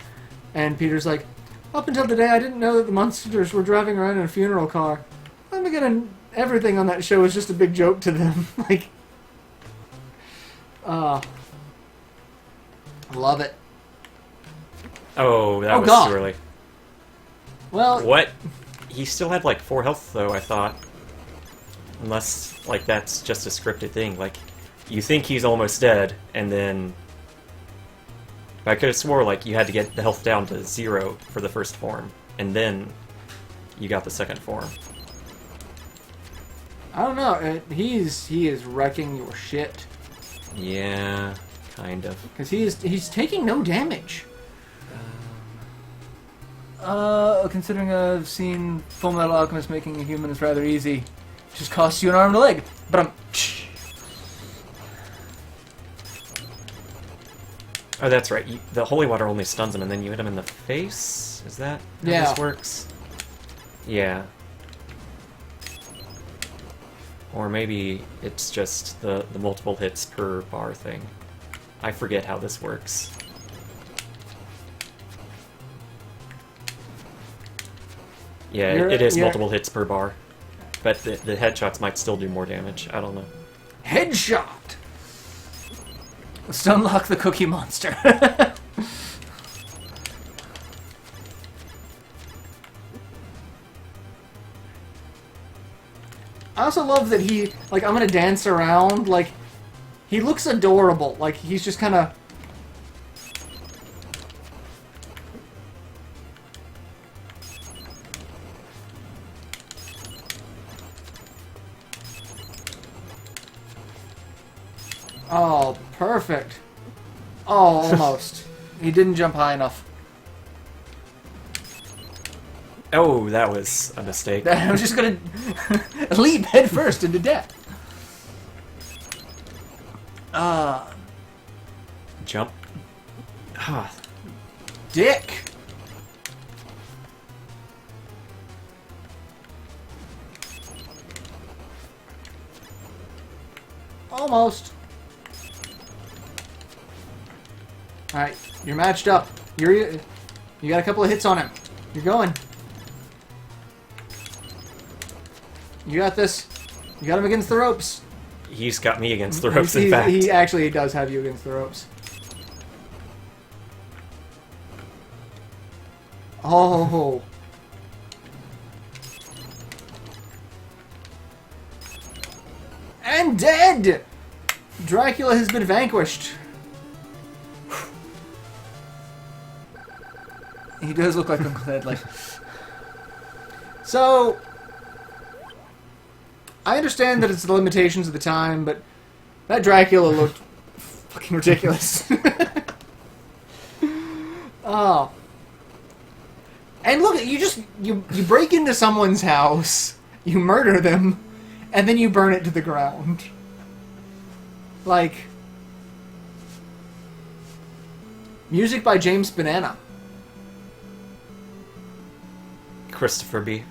and Peter's like, up until today I didn't know that the monsters were driving around in a funeral car. I'm beginning everything on that show was just a big joke to them. Like, love it.
Oh, that was
God.
too early.
Well,
What? He still had like 4 health though, I thought. Unless, like, that's just a scripted thing. Like, you think he's almost dead, and then... I could have swore, like, you had to get the health down to 0 for the first form, and then you got the second form.
I don't know. He is wrecking your shit.
Yeah, kind of.
Because he's taking no damage. Considering I've seen Full Metal Alchemist making a human is rather easy. Just costs you an arm and a leg. But
Oh, that's right. The holy water only stuns him, and then you hit him in the face? Is that how
Yeah.
this works? Yeah. Or maybe it's just the multiple hits per bar thing. I forget how this works. Yeah, it is multiple hits per bar. But the headshots might still do more damage. I don't know.
Headshot! Let's unlock the Cookie Monster. I also love that he, like, I'm gonna dance around, like, he looks adorable. Like, he's just kind of... Oh, perfect. Oh, almost. He didn't jump high enough.
Oh, that was a mistake.
I was just gonna leap headfirst into death.
Jump. Ah,
Dick. Almost. Alright, you're matched up. You got a couple of hits on him. You're going. You got this. You got him against the ropes.
he's got me against the ropes, in fact.
He actually does have you against the ropes. Oh. And dead! Dracula has been vanquished. He does look like Uncle Ted, like. So, I understand that it's the limitations of the time, but that Dracula looked fucking ridiculous. Oh. And look, you break into someone's house, you murder them, and then you burn it to the ground. Like, music by James Banana.
Christopher B.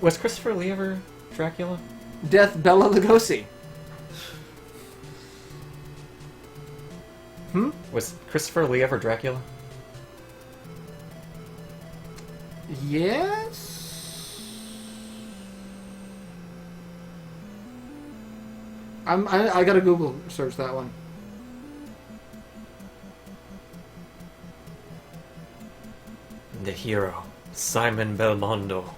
Was Christopher Lee ever Dracula?
Death Bela Lugosi.
Was Christopher Lee ever Dracula?
Yes? I gotta Google search that one.
The hero, Simon Belmondo.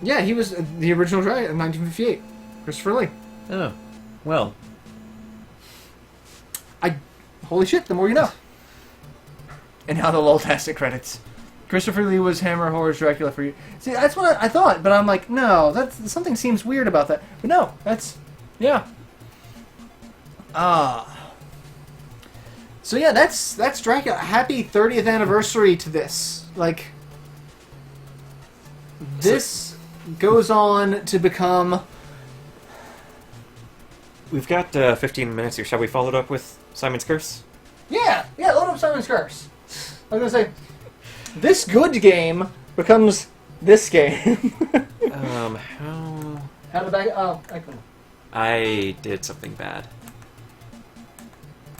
Yeah, he was the original Dracula in 1958. Christopher Lee.
Oh, well.
Holy shit, the more you know. And now the Loltastic credits. Christopher Lee was Hammer Horror's Dracula for you. See, that's what I thought, but I'm like, no, that's something seems weird about that. But no, that's yeah. So yeah, that's Dracula. Happy 30th anniversary to this. Like, this goes on to become.
We've got 15 minutes here. Shall we follow it up with Simon's Curse?
Yeah, load up Simon's Curse. I was gonna say, this good game becomes this game. How to back? Oh, I couldn't.
I did something bad.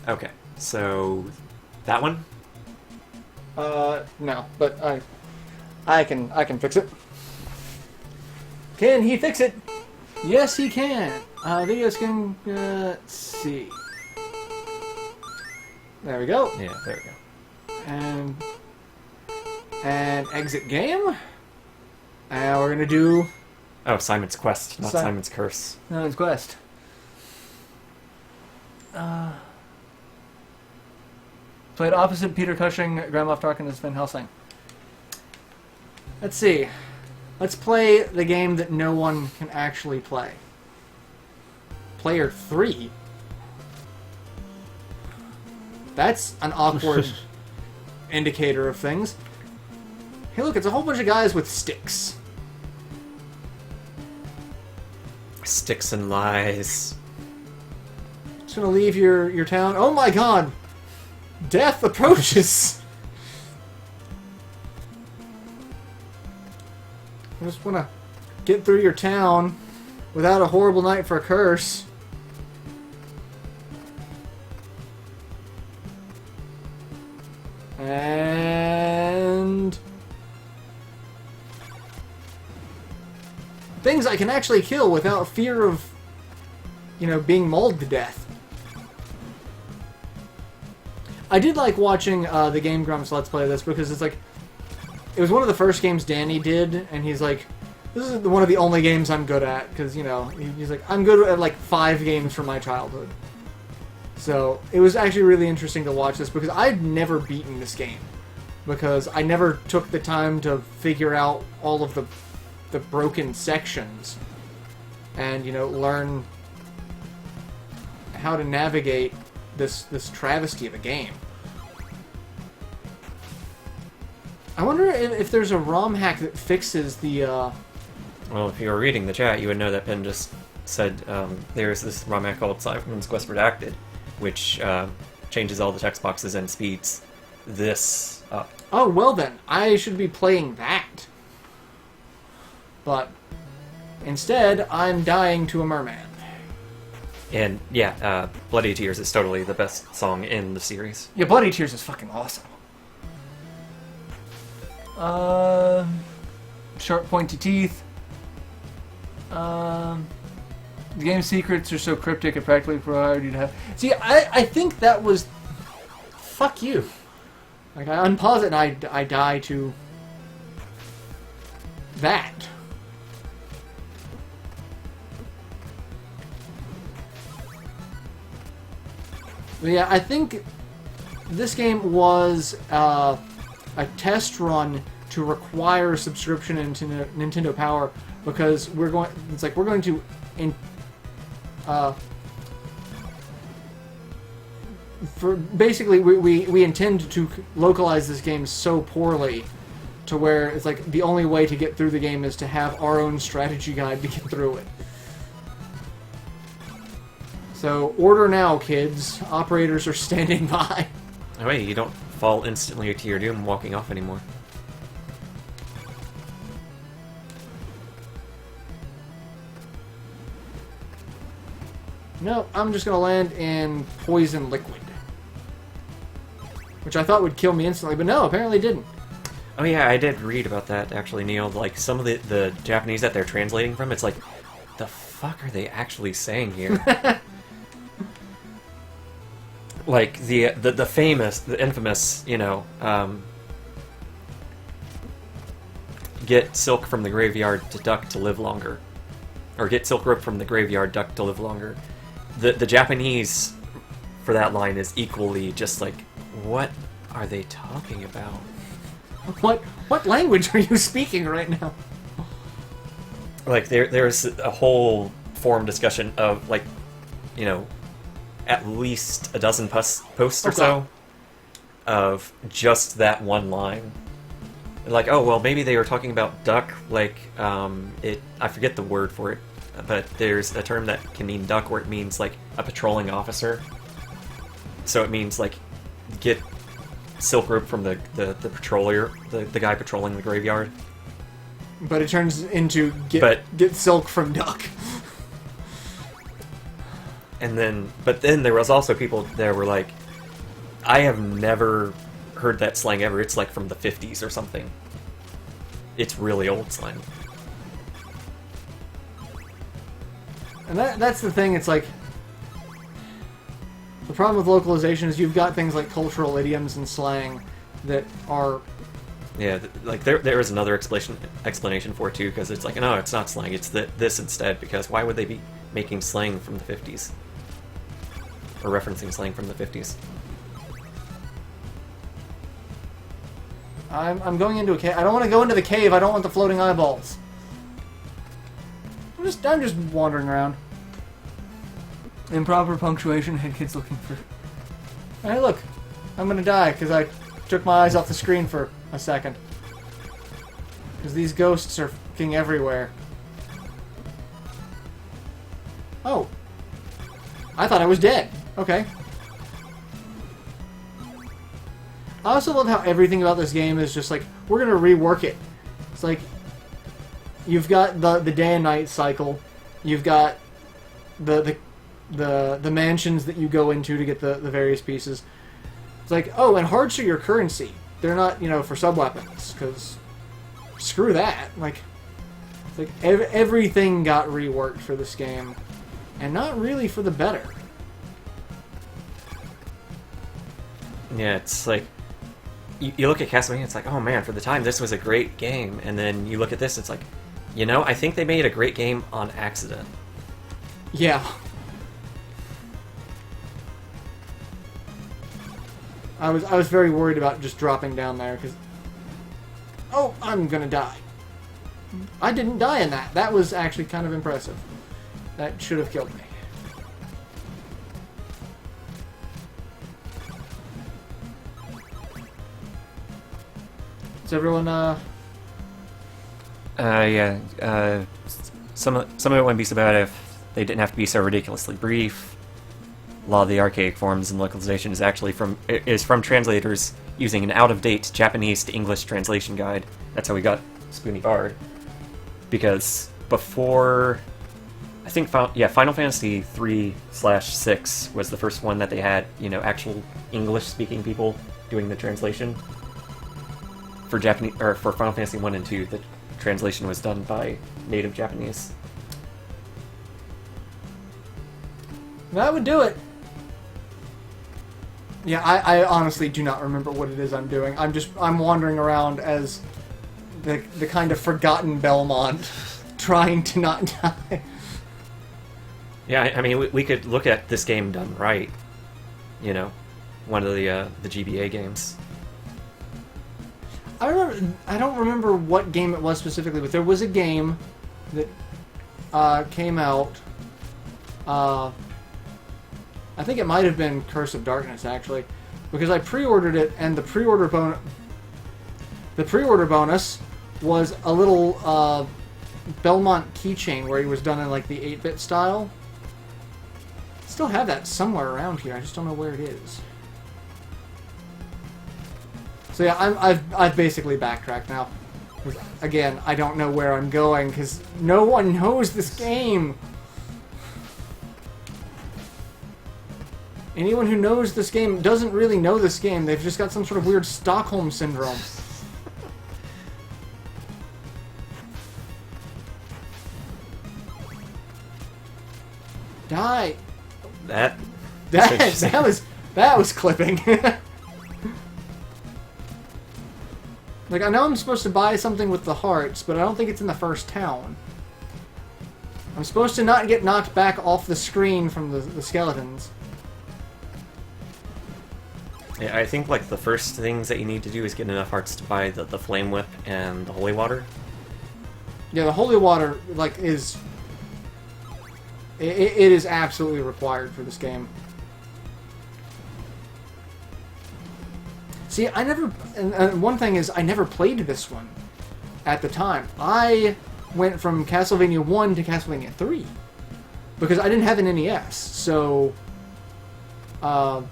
Okay, so that one.
No, but I can fix it. Can he fix it? Yes, he can. Video skin. Let's see. There we go.
Yeah, there we go.
And exit game. And we're gonna do
Oh, Simon's Quest, not Simon's Curse.
Simon's Quest. Played opposite Peter Cushing, Grand Moff Tarkin as Van Helsing. Let's see. Let's play the game that no one can actually play. Player 3? That's an awkward indicator of things. Hey, look, it's a whole bunch of guys with sticks.
Sticks and lies.
Just gonna leave your town. Oh my god! Death approaches! I just wanna get through your town without a horrible night for a curse. And things I can actually kill without fear of, being mauled to death. I did like watching the Game Grumps Let's Play this because it's like, it was one of the first games Danny did, and he's like, this is one of the only games I'm good at, because, he's like, I'm good at like 5 games from my childhood. So, it was actually really interesting to watch this, because I'd never beaten this game. Because I never took the time to figure out all of the broken sections. And, learn how to navigate this travesty of a game. I wonder if there's a ROM hack that fixes the,
Well, if you were reading the chat, you would know that Ben just said there's this ROM hack called Simon's Quest Redacted, which changes all the text boxes and speeds this up.
Oh, well then, I should be playing that. But instead, I'm dying to a merman.
And yeah, Bloody Tears is totally the best song in the series.
Yeah, Bloody Tears is fucking awesome. Sharp pointy teeth. The game's secrets are so cryptic it practically required you to have... See, I think that was... Fuck you. Like, I unpause it and I die to... that. But yeah, I think this game was a test run to require subscription into Nintendo Power, because we're going to basically we intend to localize this game so poorly to where it's like the only way to get through the game is to have our own strategy guide to get through it. So order now, kids. Operators are standing by.
Oh wait, you don't fall instantly to your doom walking off anymore.
No, I'm just gonna land in poison liquid. Which I thought would kill me instantly, but no, apparently it didn't.
Oh yeah, I did read about that actually, Neil. Like some of the Japanese that they're translating from, it's like, the fuck are they actually saying here? Like the famous, the infamous, get silk from the graveyard to duck to live longer, or get silk rope from the graveyard, duck to live longer. The Japanese for that line is equally just like, what are they talking about?
What language are you speaking right now?
Like there's a whole forum discussion of like, you know, at least a dozen posts or so of just that one line. Like, oh well, maybe they were talking about duck. Like, I forget the word for it, but there's a term that can mean duck where it means like a patrolling officer. So it means like get silk rope from the patroller, the guy patrolling the graveyard.
But it turns into get silk from duck.
But then there was also people that were like, I have never heard that slang ever. It's like from the 50s or something. It's really old slang.
And that's the thing, it's like... The problem with localization is you've got things like cultural idioms and slang that are...
Yeah, like there is another explanation for it too, because it's like, no, it's not slang, it's this instead, because why would they be making slang from the 50s? Or referencing slang from the 50s?
I'm going into a cave. I don't want to go into the cave. I don't want the floating eyeballs. I'm just wandering around. Improper punctuation. Head kids looking for... Hey, look. I'm gonna die because I took my eyes off the screen for a second. Because these ghosts are fucking everywhere. Oh. I thought I was dead. Okay. I also love how everything about this game is just like, we're gonna rework it. It's like, you've got the day and night cycle, you've got the mansions that you go into to get the various pieces. It's like, oh, and hearts are your currency. They're not, you know, for sub-weapons, because screw that. Like, it's like everything got reworked for this game, and not really for the better.
Yeah, it's like, you look at Castlevania, it's like, oh man, for the time this was a great game, and then you look at this, it's like, you know, I think they made a great game on accident.
Yeah. I was very worried about just dropping down there, because... Oh, I'm gonna die. I didn't die in that. That was actually kind of impressive. That should have killed me. Is everyone,
Yeah. Some of it wouldn't be so bad if they didn't have to be so ridiculously brief. A lot of the archaic forms and localization is actually from translators using an out-of-date Japanese to English translation guide. That's how we got Spoony Bard. Because before, I think Final Fantasy 3/6 was the first one that they had, you know, actual English-speaking people doing the translation. For Japanese, or for Final Fantasy 1 and 2, the translation was done by native Japanese.
that would do it. Yeah, I honestly do not remember what it is I'm doing. I'm wandering around as the kind of forgotten Belmont, trying to not die.
Yeah, I mean, we could look at this game done right. You know, one of the GBA games.
I don't remember what game it was specifically, but there was a game that came out. I think it might have been Curse of Darkness, actually, because I pre-ordered it, and the pre-order bonus was a little Belmont keychain where he was done in like the 8-bit style. Still have that somewhere around here. I just don't know where it is. So yeah, I've basically backtracked now. Again, I don't know where I'm going because no one knows this game. Anyone who knows this game doesn't really know this game. They've just got some sort of weird Stockholm syndrome. Die.
That
was clipping. Like, I know I'm supposed to buy something with the hearts, but I don't think it's in the first town. I'm supposed to not get knocked back off the screen from the skeletons.
Yeah, I think like the first things that you need to do is get enough hearts to buy the flame whip and the holy water.
Yeah, the holy water like is it is absolutely required for this game. See, I never. And one thing is, I never played this one at the time. I went from Castlevania 1 to Castlevania 3 because I didn't have an NES, so I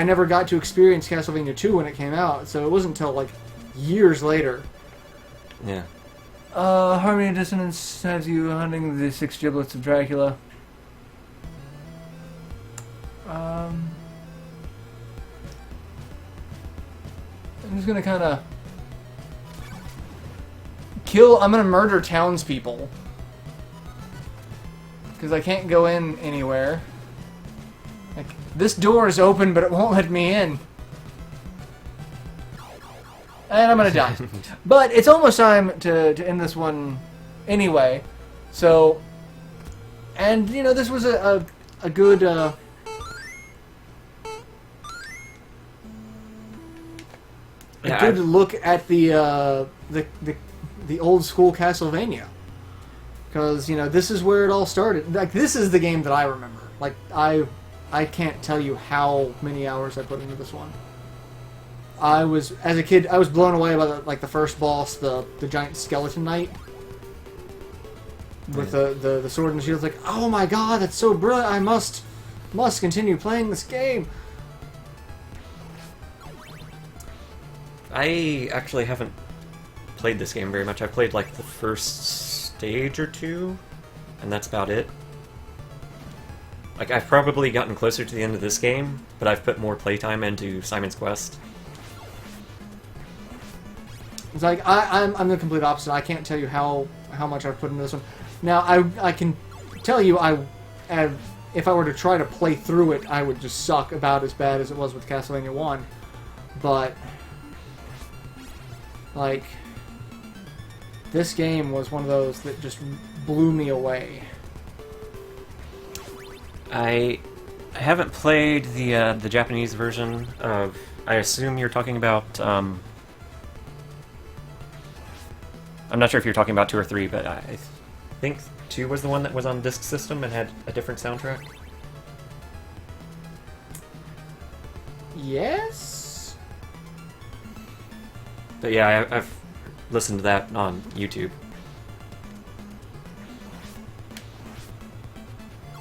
never got to experience Castlevania 2 when it came out. So it wasn't until like years later.
Yeah.
Harmony of Dissonance has you hunting the 6 giblets of Dracula. I'm just gonna kind of I'm gonna murder townspeople because I can't go in anywhere. Like, this door is open, but it won't let me in. And I'm gonna die. But it's almost time to end this one anyway. So, and you know, this was a good
Yeah,
good look at the old school Castlevania, because you know this is where it all started. Like, this is the game that I remember. Like, I can't tell you how many hours I put into this one. As a kid, I was blown away by the first boss, the giant skeleton knight with the sword and the shield. It's like, oh my god, that's so brilliant! I must continue playing this game.
I actually haven't played this game very much. I played like the first stage or two, and that's about it. Like, I've probably gotten closer to the end of this game, but I've put more playtime into Simon's Quest.
It's like I'm the complete opposite. I can't tell you how much I've put into this one. Now I can tell you if I were to try to play through it, I would just suck about as bad as it was with Castlevania 1. But like, this game was one of those that just blew me away.
I haven't played the Japanese version of. I assume you're talking about. I'm not sure if you're talking about 2 or 3, but I think 2 was the one that was on disc system and had a different soundtrack.
Yes.
But yeah, I've listened to that on YouTube.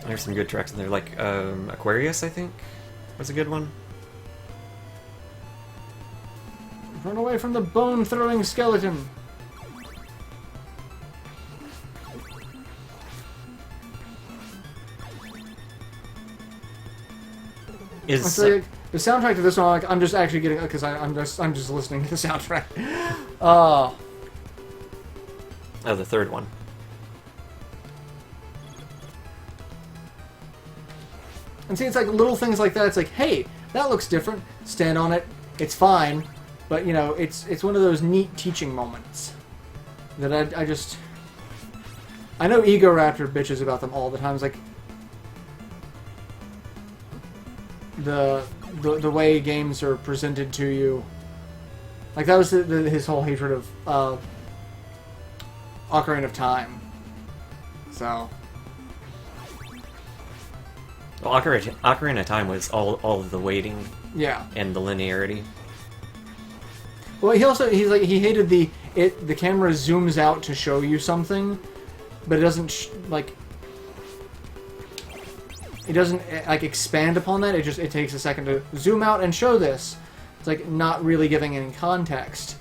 There's some good tracks in there, like Aquarius, I think, was a good one.
Run away from the bone-throwing skeleton.
Is
the soundtrack to this one, like, I'm just actually getting, because I'm just listening to the soundtrack.
oh, the third one.
And see, it's like little things like that. It's like, hey, that looks different. Stand on it. It's fine. But, you know, it's one of those neat teaching moments that I just... I know Ego Raptor bitches about them all the time. It's like, the way games are presented to you. Like, that was his whole hatred of Ocarina of Time. So...
Well, Ocarina of Time was all of the waiting,
yeah,
and the linearity.
Well, he hated the camera zooms out to show you something, but it doesn't it doesn't expand upon that. It takes a second to zoom out and show this. It's like not really giving any context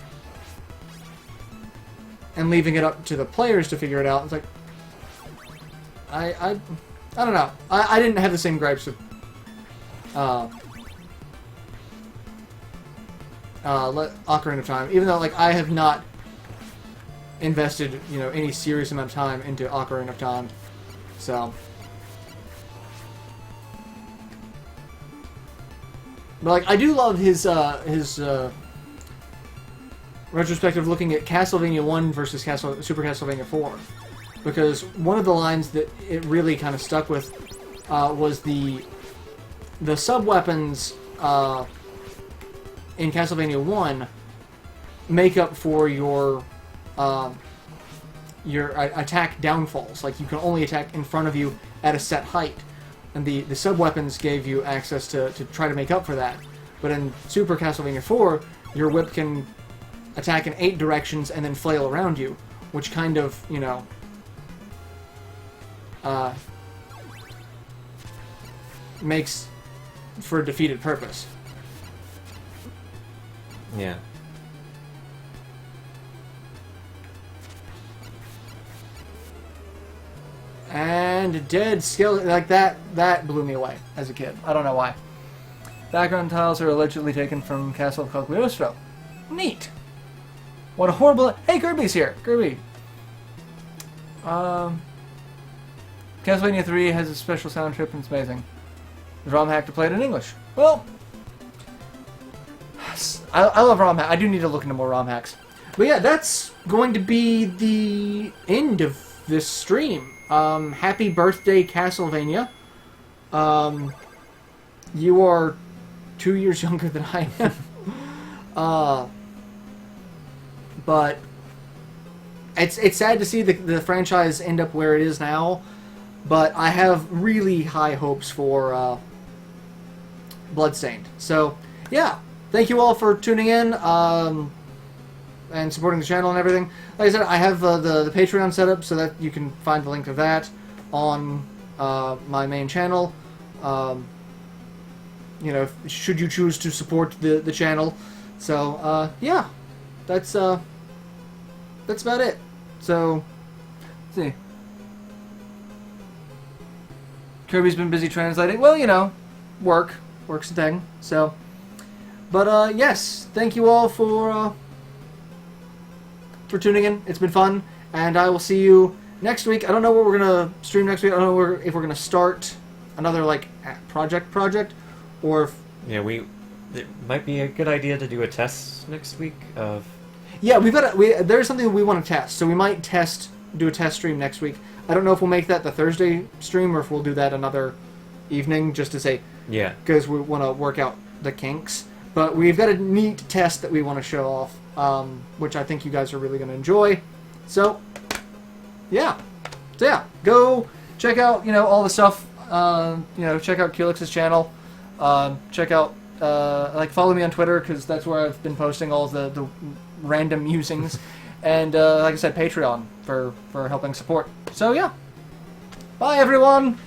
and leaving it up to the players to figure it out. It's like I don't know. I didn't have the same gripes with Ocarina of Time, even though like I have not invested, you know, any serious amount of time into Ocarina of Time. So, but like I do love his retrospective looking at Castlevania 1 versus Super Castlevania 4. Because one of the lines that it really kind of stuck with was the the sub-weapons in Castlevania 1 make up for your attack downfalls. Like, you can only attack in front of you at a set height. And the sub-weapons gave you access to try to make up for that. But in Super Castlevania 4, your whip can attack in 8 directions and then flail around you, which kind of, you know, makes for a defeated purpose.
Yeah.
And dead skill like that blew me away as a kid. I don't know why. Background tiles are allegedly taken from Castle of Cagliostro. Neat. What a horrible... Hey, Kirby's here. Kirby. Castlevania 3 has a special sound trip and it's amazing. The ROM hack to play it in English. Well, I love ROM hacks. I do need to look into more ROM hacks. But yeah, that's going to be the end of this stream. Happy birthday, Castlevania. You are 2 years younger than I am. But it's sad to see the franchise end up where it is now. But I have really high hopes for Bloodstained. So, yeah. Thank you all for tuning in and supporting the channel and everything. Like I said, I have the Patreon set up so that you can find the link to that on my main channel. You know, should you choose to support the channel. So, yeah. That's about it. So, let's see. Kirby's been busy translating. Well, you know, work's a thing. So, but yes, thank you all for tuning in. It's been fun, and I will see you next week. I don't know what we're gonna stream next week. I don't know if we're gonna start another like project, or if...
Yeah, it might be a good idea to do a test next week of...
Yeah, there's something we want to test, so we might do a test stream next week. I don't know if we'll make that the Thursday stream or if we'll do that another evening, just to say...
Yeah.
Because we want to work out the kinks. But we've got a neat test that we want to show off, which I think you guys are really going to enjoy. So, yeah. So, yeah. Go check out, you know, all the stuff. You know, check out Keelix's channel. Check out, follow me on Twitter, because that's where I've been posting all the random musings. And, like I said, Patreon for helping support. So, yeah. Bye, everyone!